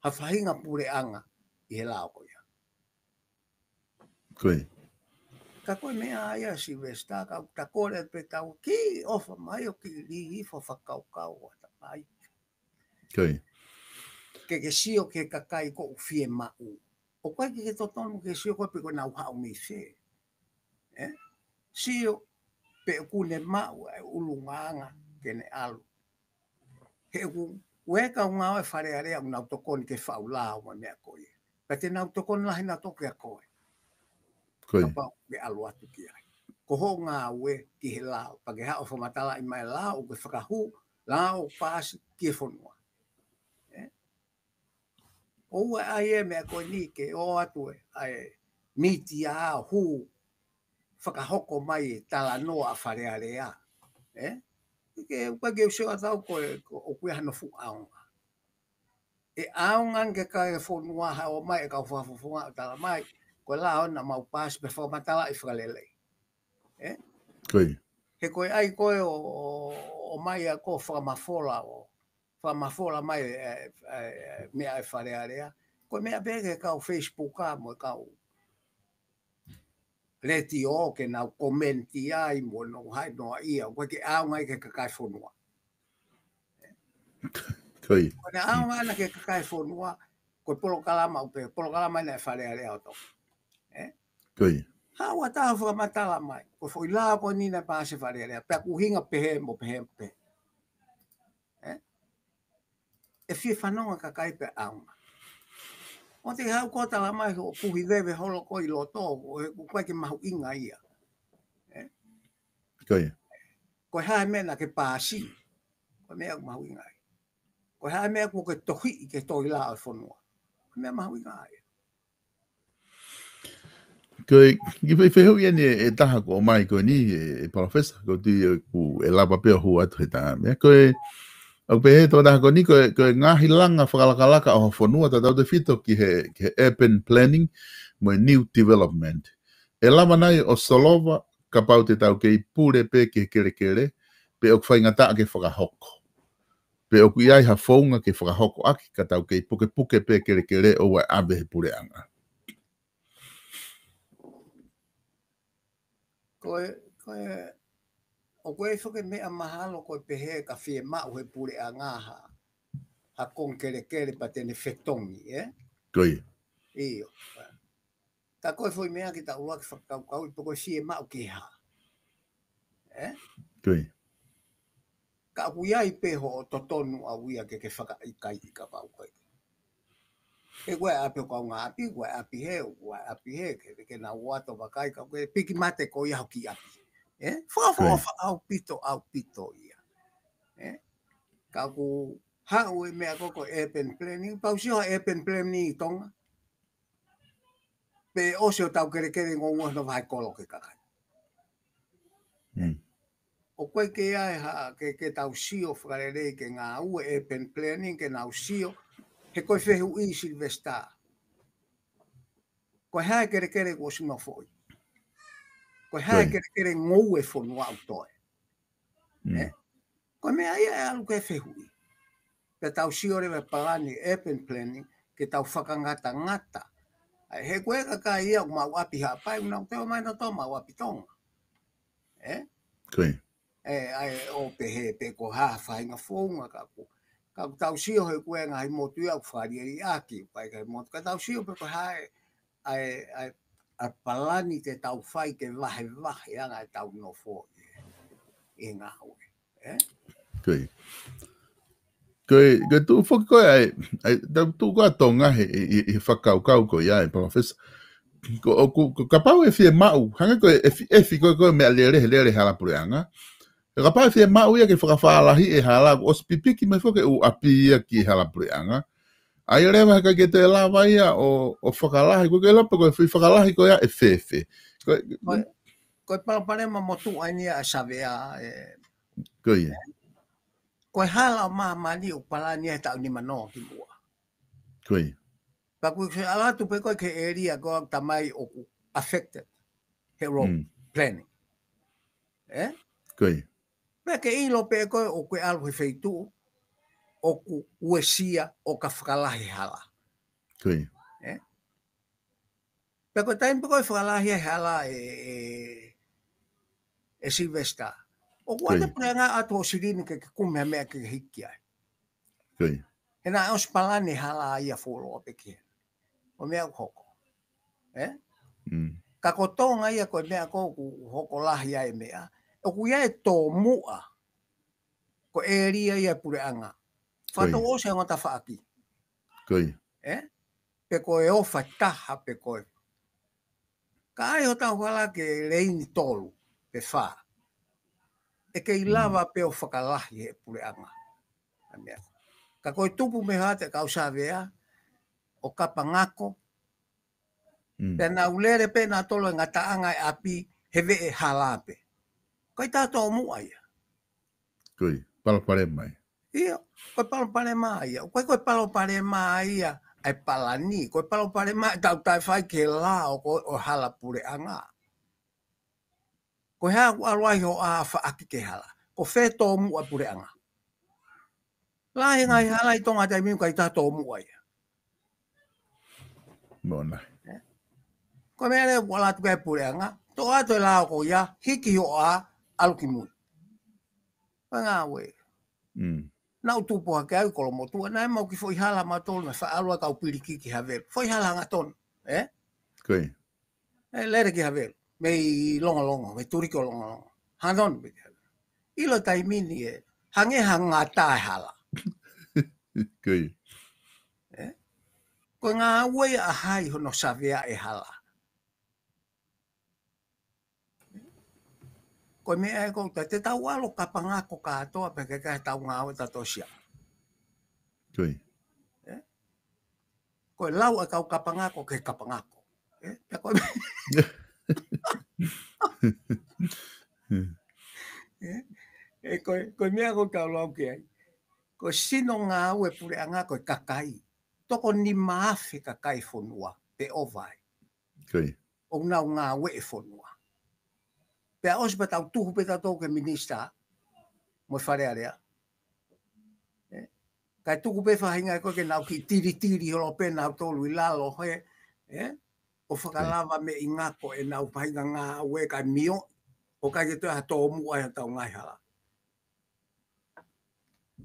Ha whahinga pure anga i he lao koe. Koe. Ka koe mea aia si vesta ka ta kore pe tau ki ofa mai o ki rihi fo whakaukau o ta mai. Koe. ke sio ke kakai ko fie mau. O koe ke totonu ke sio koe pe koe nau hao mi se. Sio pe kune mau e ulunganga kene alu. He ku weka unga e whare area unau tokoni ke whaulao ma mea koe. Pate nau tokoni lahi na toke a koe. Kapa ke alu atu ki ai. Ko ho ngā ue ki he lao. Pake hao whamatala i mai lao ke whakahu lao pasi ki e whonua. O ua ai e mea koe ni ke o atu e ai miti a hu whakahoko mai e tala noa a whare area. Ke upake usio atau koe o kuia hano fu aunga. E aunga ke kai e whonua hao mai e kau whafufunga tala mai. Koe la ona mau pasi pe whamatala i whakalele. He koe ai koe o mai a ko whamafola o whamafola mai mea e whare area. Koe mea bege kau Facebook a mo kau reti o ke nau komenti ai mo no hai noa ia. Koe ke aunga i ke kakai whonua. Koe ne aunga ana ke kakai whonua koe polo kalama upe. Polo kalama ina e whare area o toko. Hawa taha whakamatala mai. Ko fo ila ko ni na pase whare rea. Pea kuhinga pehe mo pehe pehe. E fie whanonga kakai pe aunga. O te hau kota la mai o puhi vewe holo ko i loto. O koe ke mahu inga ia. Koe hae mena ke pāsi. Koe mea ku mahu inga ia. Koe hae mea ku ke tohi i ke toi la o whanua. Koe mea mahu inga ia. Koe, ki whewhi ane e taha ko mai koe ni e professor, ko tu ku e lapa peo hu atu he taha. Mea koe, au pehe tō taha ko ni koe ngahi langa whakalakalaka o whanua ta tau te whito ki he urban planning mo new development. E lama nai o Solova ka pau te tau ke i pure pe ke kere kere, pe o kwhaingata ke whakahoko. Pe o kui ai ha whaunga ke whakahoko aki ka tau ke i puke puke pe kere kere o wai abe he pure anga. O koe whuke mea mahalo koe pehe ka whie mau he pure a ngaha. Ha kong kere kere pa tene whetongi, Koe. Iyo. Ta koe fwoi mea ki ta ua ki whakau kau i poko whie mau ki ha. Koe. Ka uia i peho o totonu a uia ke whaka i kai i ka pau koe. E koe api o kau ngā api, koe api he, ke na uato wakai kau koe piki mate ko i hau ki api. Whakawha au pito ia. Ka ku hau e mea koko urban planning, pau si ho urban planning i tonga. Pe ose o tau kere kere ngongo no vai kolo ke kakai. O koe ke ai ha ke tau sio whakarere ke ngā ue urban planning ke nau sio, he koe whehu i Silvestar. Koe hae kere kere ko sima foi. Koe hae kere kere ngou e whonua au toe. Koe mea ia e alu ke whehu i. Pe tau sio rewe palani urban planning ke tau whakangata ngata. He koe ka ia o mau api hapai, unau teo mai no tō mau api tonga. Koe. Ai o pehe pe ko ha whainga whonga ka ku. Ka tau sio he koe ngahi motu iau whari i aki. Pai kai motu ka tau sio pe ko hae ai palani te tau whai ke vahe anga e tau no fo. I ngā ue. Koe. Koe tu whaka koe ai tu koe tonga he whakaukau koe ai, professor. Ko ka pau e whie mau, hanga koe e koe mea lere halapureanga. Ka pau e whie mau ia ke whakawhaalahi e hala, o spipiki mai whake u api ia ki halapureanga. Ai rewa haka ke te lawa ia o whakalahi, koe ke lapa koe whakalahi koe ia e whewhe. Koe parapare ma motu ainia a savea. Koe ia. Koe hala o mahamani o palani e tau ni manoa ki mua. Koe. Pa koe se alatu pe koe ke area koe tamai o affected he road planning. Koe. Pe ke ilo pe koe o koe alu he feitu o ku uesia o ka whakalahi hala. Koe. Pe koe taim pe koe whakalahi hala e Silvestar. O kua te prenga ato o sirini ke kumea mea ke hiki ai. Koe. Hena os palane hala ia folo peke. O mea hoko. Ka kotonga ia ko mea ko hoko lahi ai mea. O ku ia to mua. Ko area ia pureanga. Fato o se ngata faaki. Koi. Pe ko e ofa taha pe ko. Ka ai o tau wala ke leini tolu pe fa. E ke ilava pe o whakalahi e pureanga. Ka koe tupu me hate ka usawea o kapangako. Pena ulere pe na tolo ngata anga e api hewe e halape. Koe tato o mua ia. Koi, palopare mai. Ia, koe palopare mai ia. Koe palopare mai ia. Ai palani, koe palopare mai tau tai whai ke la o hala pureanga. Koe hea aluai ho a whaaki ke hala. Ko wheto o mua pureanga. Lahi ngai hala i tonga tai miu kai tato o mua ia. Mona. Ko mea leo wala tukai pureanga, to ato e lao ko ia, hiki ho a aluki mui. Panga we. Nau tupu hake au kolo motua, na e mau ki foi hala matolu me wha alua kau piriki ki havelu. Foi hala ngaton, Koi. Lere ki havelu, me longo, me turiko longo. Hanon, ilo tai mini e, hange hanga tae hala. Koi. Ko ngā ue a hai hono savea e hala. Ko mea e kouta, te tau alo kapangako katoa pe ke tau ngā ue tato sia. Koi. Ko lau a kau kapangako ke kapangako. Ko mea ko tau lau ki ai. Ko sino ngā ue pure anga ko kakai. Toko ni maafe kakai fonua pe ovai. Koi. O nau ngā ue e fonua. Pea os tau tuhu pe tau ke minista, mo whare area. Kai tuku pe whahinga ko ke nau ki tiri holo pe nau tolu i lalo he, o whakalava me i ngako e nau pahinga ngā ue kai mio, o kai ke toa tō mua e tau ngai hala.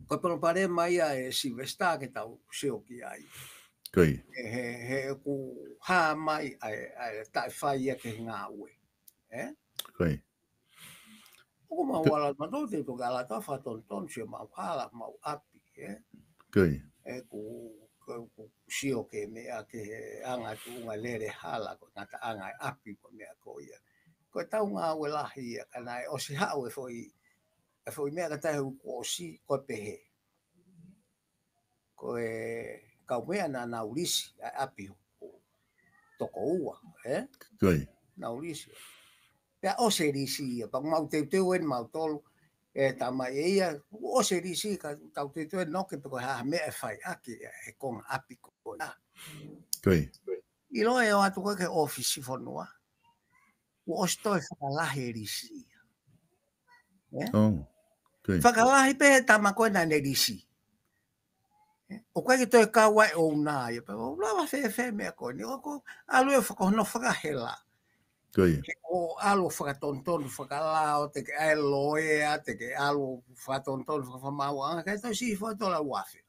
Ko pono pare mai a e Silvesta ke tau seo ki ai. Koi. He ku ha mai ai tai whai ke ngā ue. Koi. O mau wala mato te to gala ta fa ton se mau hala mau api Koi. Ku sio ke me a ke anga tu nga lere hala ko ngata anga api ko me ko ia. Ko tau nga wela hi kana o si ha o foi me ka tai ko si ko pehe. Ko ka me na ulisi api toko ua Koi. na ulisi. Pea o se risi, pa mau te en mau tolu, tama ia, o se risi, ka tau te en noke, peko ha mea whai aki, konga api ko. Koi. I loa e o atu koe ke ofisi whanua, o stoi whakalahe risi. Oh. Koi. Whakalahe pe tama koe na ne risi. O koe ke toi kawa e o nā, o lawa whee mea koe, ni o ko alu e whakahono whakahela. Koi. O alo whakatontonu whakalao, te ke ai loea, te ke alo whakatontonu whakamaua, kai tau si whatola wafe.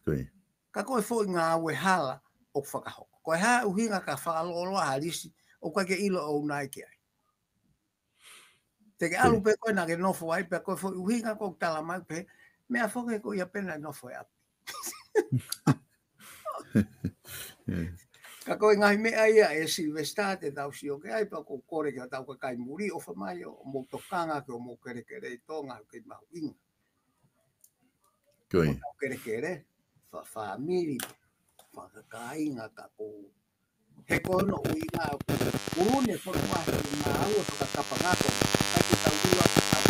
Koi. Ka koe fōi ngā ue hala o whakahoko. Koe haa uhinga ka whakaloloa harisi, o koe ke ilo o nai ki ai. Te ke alo pe koe na ke nofo ai, pe koe fōi uhinga ko tala mai pe, mea whoke ko ia pena nofo ai api. Ka koe ngai mea ia e Silvesta te tau si o ke ai pa ko kore ki tau ka kai muri o whamai o mo tokanga ki o mo kere i tonga o ke mahu inga. Koi. O kere, whamiri, whakakainga ka ko. He kono ui ngā une whakawahi ngā aua whakatapangako, kai ki tau ua ka tau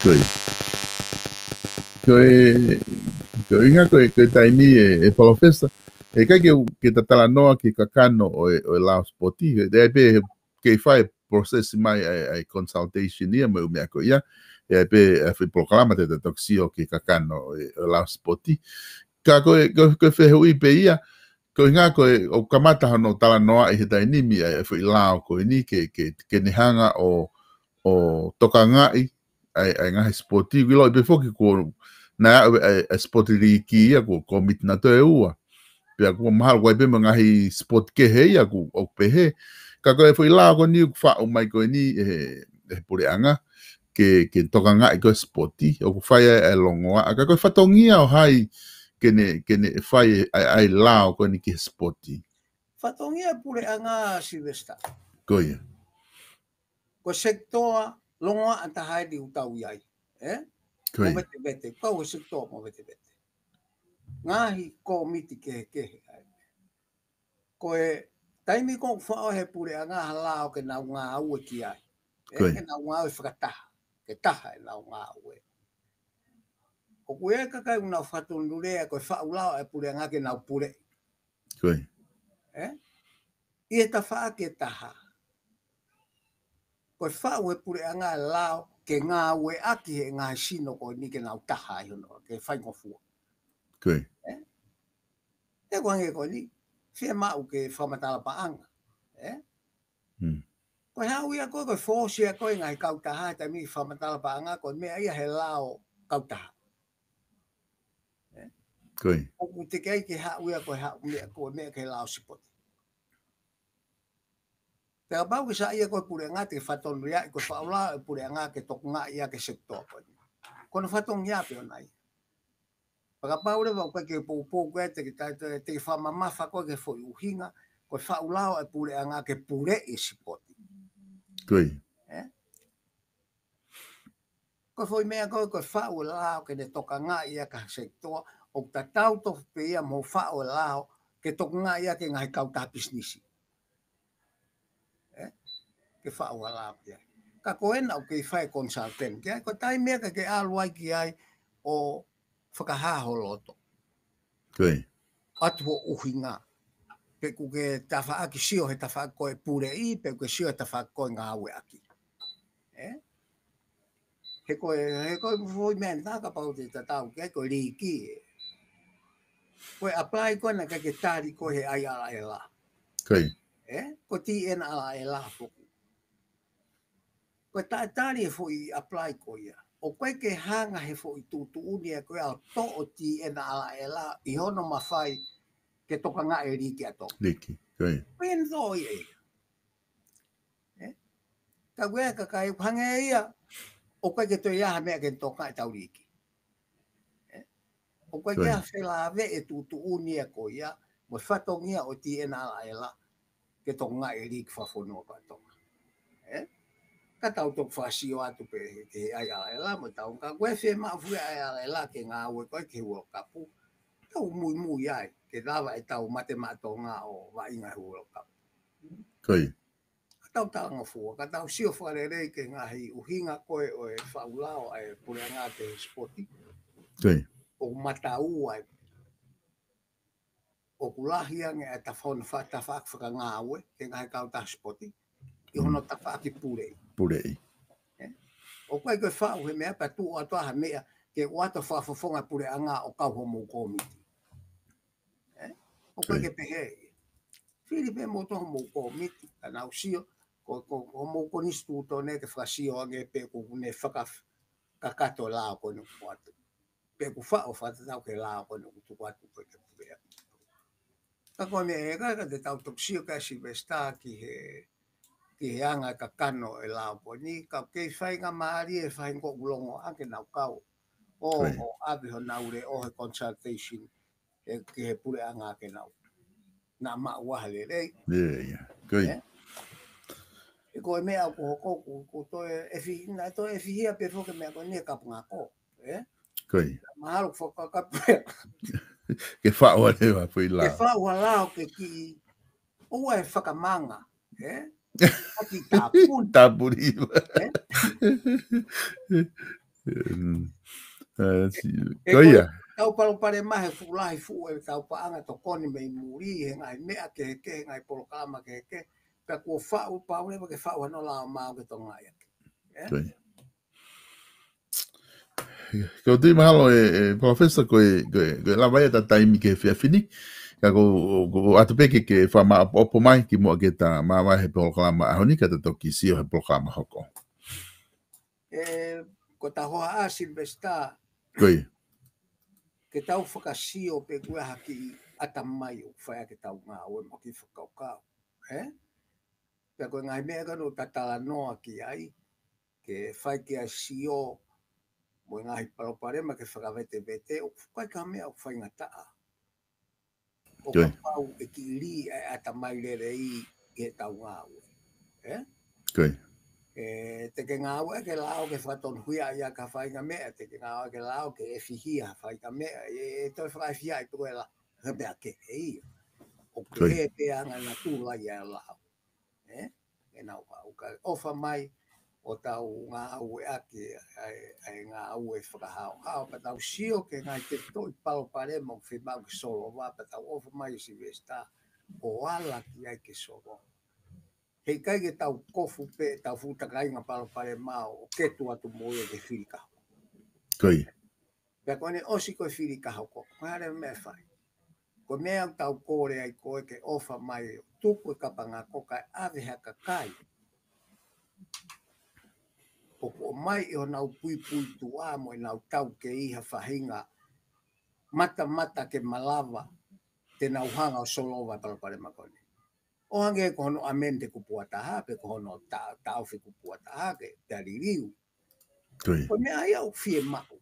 Koi. Koi inga koe taimi e whalawhesta. E kai ke tatala noa ki ka kano o lao spoti. E pe ke whai process mai ai consultation ia mai umea koe ia. E pe e proklama te toksio ki ka kano o lao spoti. Ka koe whehui pe ia. Ko inga koe o kamata hano tala noa i he tainimi ai whi lao koe ni ke nehanga o toka ngai ai nga spoti ki lo be foki ko na spoti li ki ya ko komit na to ua pe ko mahal ko be nga hi spot ke he ya ko o pe he ka ko foi la ko ni fa o mai ko ni pure anga ke toka nga ko spoti o ko fai e longo a ka ko fatongia o hai kene fai ai la ko ni ki spoti fatongia pure anga Silvesta ko ya ko sektor longo anta hai di utau yai ko mo bete ko sektor mo bete ngahi ko miti ke ko e taimi ko fa he pure anga hala o ke na nga au ki ai ke na nga au frata ke taha na nga au o ko e ka una fatun lure ko fa ula e pure anga ke na pure ko e ta fa ke taha ko fa o pure anga lao ke nga we aki he nga sino ko ni ke na taha yo no ke fa ngo fu ko e ko nge ko ni fia mau ke whamatala paanga. Ko hau ia ko fōsia ko ngai kautaha ta mi whamatala paanga ko mea ia he lao kautaha. Koi. O ku te kei ke hau ia ko mea ke lao sipoti. Te apau ke sa ia ko pure ngā te whatonu ia ko whaula pure ngā ke toku ngā ia ke sektor ko. Kono whatonu ia peo nai. Pakapau le wau ke pōpō koe te whamamafa koe ke whoi uhinga, koe whaulao e pure a ngā ke pure e sipoti. Koi. Koe whoi mea koe whaulao ke ne toka ngā ia ka sektoa, o ta tau tofu pe ia mo whaulao ke toka ngā ia ke ngai kauta pisnisi. Ke whaulao pia. Ka koe nau ke whai consultant, ko tai mea ke aluai ki ai o whakahaho loto. Koi. Atu o uhinga. Pe ku ke tawhaaki sio he tawhaaki koe pure i, pe ku sio he tawhaaki koe ngā aue aki. He koe mwoi mea ni tāka pau te tatau ke koe riki. Koe apply koe na ke tāri koe he ai ala e la. Koi. Ko ti ena ala e la foku. Koe tāri e fo i apply koe ia. O koe ke hanga he fo i tūtu unia koe au to o ti ena ala e la i hono mawhai ke toka ngā e riki ato. Riki, koi. Koe en tō i e. Ka koe ka kai hange ia o koe ke toi aha mea ke toka e tau riki. O koe ke a whelave e tūtu unia koe ia mo whatongia o ti ena ala e la ke toka ngā e riki whawhonua katoa. Ka tau tok whasio atu pe he ai ala e la mo tau ka koe whe mawhue ai ala e la ke ngā ue koe ke World Cup. Tau mui ai ke dawa e tau mate mato ngā o wainga World Cup. Koi. Ka tau talanga fua, ka tau sio wharerei ke ngā hi uhinga koe o e whaulao ai pure ngā te sporti. Koi. O matau ai. O kulahiang e ta whauna whaka ngā ue ke ngā kau ta sporti. I hono ta whaki purei. Purei. O koe koe whau he mea pa tu o atoa mea ke wata whafafonga pure a ngā o kau homo komiti. O koe ke pehe. Filipe mo to homo komiti. Ka nau sio. Ko homo konistu tōne ke whasio ange pe ko ne whakakato lao koe no kuatu. Pe ku whao whatatau ke lao koe no kuatu koe ke pure. Ka koe mea ka te tau tok sio ka Silvesta ki he anga ka kano e lao po ni ka kei whainga maari e whaingo ulongo anke nau kau o abiho naure o he consultation ki he pure anga ke nau na maua hale rei koi e koe mea ko hoko ko to e fihia pe foke mea ko ni e kapunga ko koi mahalo foka kapea ke whaua lewa pui lao ke whaua lao ke ki ua e whakamanga Aki tapun. Tapuri. Koia. Tau palo pare mahe fulahi fu e tau paanga to koni mei muri he ngai mea ke ngai polokama ke ka ko fa'u paule ke fa'u no la ma ke to ngai. Ko tui mahalo e professor ko la vai ta taimi ke fini. Ka ko atupeke ke whama opo mai ki mua ke ta mawa he programa ahoni ka te toki sio he programa hoko. Ko ta hoa a Silvesta. Koi. Ke tau whakasio pe kua haki ata mai o whaia ke tau ngā oe mo ki whakaukau. Pea koe ngai mea kano tatala noa ki ai, ke whai ki a sio mo ngahi paroparema ke whakawete vete, o kai ka mea o whai ngataa. O ka pau e ki li e ata mai lere i he tau ngā oe. Koi. Te ke ngā oe ke lao ke whaton huia ia ka whai ngā mea, te ke ngā oe ke lao ke e whihia whai ngā mea, e toi whai whia i tue la, he mea ke e ia. O ke he pe anga na tūla ia lao. E nau hau ka ofa mai o tau ngā aue ake ai ngā aue whakahao hao pa tau sio ke ngai te toi palo pare mo whimau ke solo wā pa tau ofa mai Silvesta o ala ki ai ke solo. Hei kai ke tau kofu pe tau futakai ngā palo pare mau o ketu atu mo e ke whirikaho. Koi. Pea koe osi koe whirikaho ko, koe hare mea whai. Ko mea tau kore ai koe ke ofa mai tuku e kapanga ko kai ave haka kai. O mai o nau pui tua mo nau tau ke iha whahinga mata ke malawa te nau hanga o solova palapare makoni. O hange ko hono amende kupua taha pe ko hono tau fi kupua taha ke te aririu. Ko mea ia o fie mau.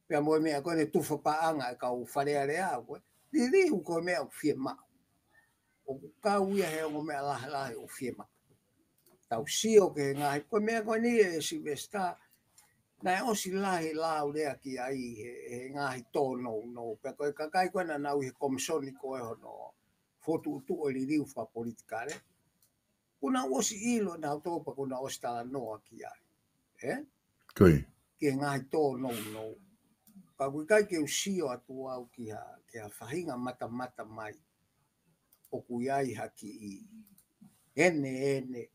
Pea mo mea koe ne tufa paanga e kau wharearea koe. Ririu ko mea o fie mau. O kau ia he o mea lahe o fie mau. Tau sio ke ngai ko mea ko ni e Silvesta na o si lahi lau rea ki ai he ngai tono no pe ko ka kai ko na nau he komisioni ko e hono fotu tu o li riu fa politikare una o si ilo na to pa ko na o sta no ki ai Koi ke ngai tono no ka ku kai ke sio atu au ki ha fahinga mata mai o ku ai haki ene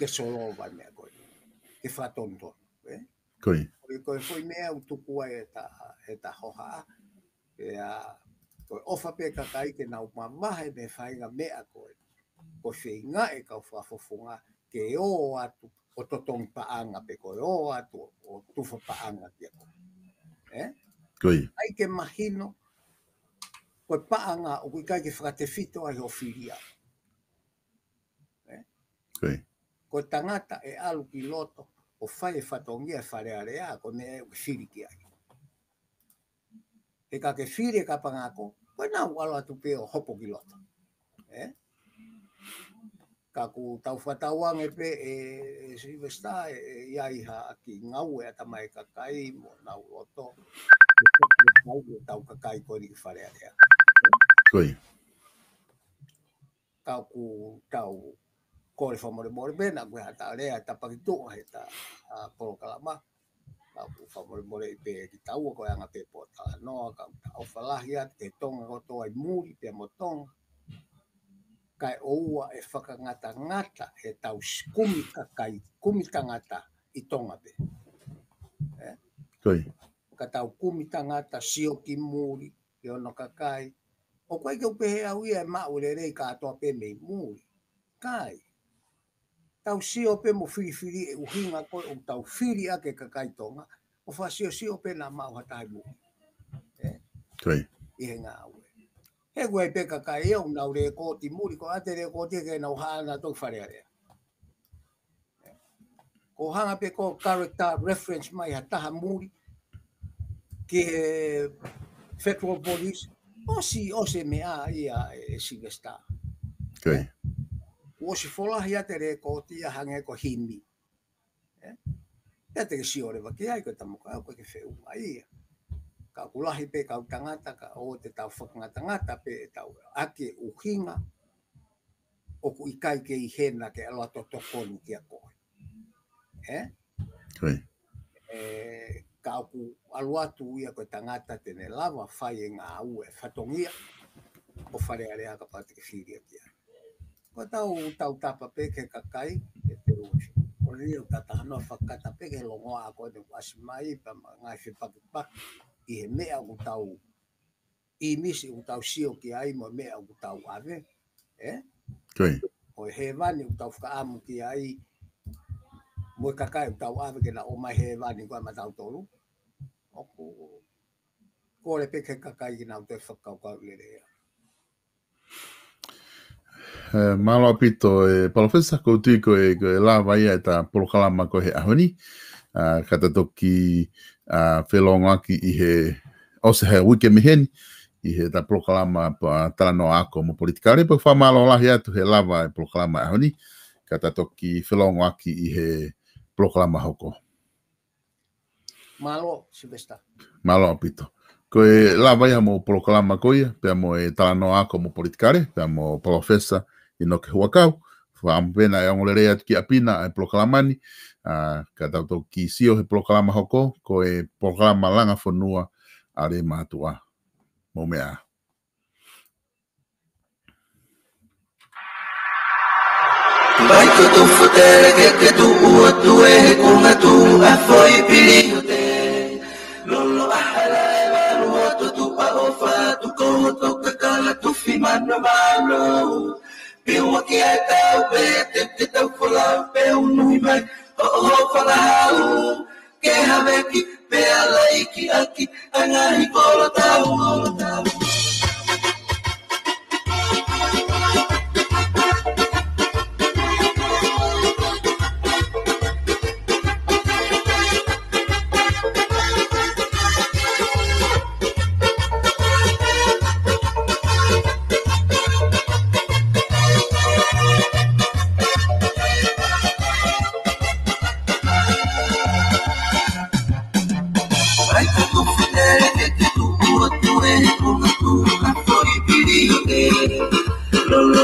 ke solo vai mea koe, ke whatonton. Koi. Koe foi mea utukua e ta hoha, koe ofa pe kakai ke nau mamahe me whainga mea koe. Koe whainga e kau whafofunga ke o atu o totong paanga pe koe o atu o tufa paanga kia koe. Koi. Ai ke mahino, koe paanga o kui kai ke whakatewhito ai ho whiria. Koi. Ko tangata e alu ki loto o whai e whatongia e wharearea ko me e whiri ki ai. E ka ke whiri e ka pangako, koe nau alo atu pe o hopo ki loto. Ka ku tau whatauang e pe e Silvesta e iaiha ki ngau e atamai kakai mo nau loto. Tau kakai ko ni wharearea. Koi. Ka ku tau kore whamore bena koe hata rea tapakitu he ta polo kalama. Ka ku whamore i pe ki tau ko anga pe po ta noa ka o whalahia te tonga ko toa i muri pe mo tonga. Kai oua e whakangata he tau kumi tangata i tonga pe. Koi. Ka tau kumi tangata sio ki muri i ono kakai. O koe ke upehe au ia e maure rei ka atoa pe mei muri. Kai. Tau sio pe mo whiri e uhinga koe o tau whiri ake kakai tonga. O wha sio pe na mau hatai mo. Koi. I he ngā ue. He koe pe kakai e unau re ko ti muri ko ate re ko te ke nau hana tau wharearea. Ko hanga pe ko character reference mai hataha muri ke federal police. O se mea ia e Silvesta. Koi. O si folahi ate re ko tia hange ko himi. Ia te ke si ore waki ai ko tamuka au ko ke wheu mai ia. Ka kulahi pe kau tangata ka o te tau whakangatangata pe tau ake uhinga o ku ikai ke i hena ke aloa to tokoni kia koe. Koi. Ka ku aluatu ia ko tangata tene lava whai e ngā ue whatongia o wharearea ka pati ke whiria kia. Ko tau tapa pe ke kakai e te uosi. O rio tata hanoa whakata pe ke longoa a koe te wasi mai pa ngai whipakipaki i he mea u tau i misi u tau sio ki ai mo mea u tau ave. Koi. O he vani u tau whakaamu ki ai Mo kakai tau ave ke na o mai he wani ko ma tau tolu. Ko le pe ke kakai ki na te whakau kau le rea. Malo apito Profesa ko tui ko e la vai e ta proklama ko he ahoni. Kata toki whelonga ki i he ose he wike miheni i he ta proklama pa talano ako mo politikare pa whamalo lahi atu he lava e proklama ahoni. Kata toki whelonga ki i he proklama hoko. Malo, Silvesta. Malo apito. Ko e lava ia mo proklama ko ia, pia mo e talano ako mo politikare, pia mo Profesa i no ke huakau, whaambena e ongolerea ki apina e proklamani, ka tautou ki sio he proklama hoko, ko e proklama langa whanua a re mātua. Mo mea. Vai tutu futere que tu ua tu e kunga tu a foi pili te lolo ahala e valu tu a ofa tu ko to kala tu fi mano malo piu que é teu te teu fola pe unu mai o fala u que have ki pe ala iki aki anga hi kolo tau Lolo,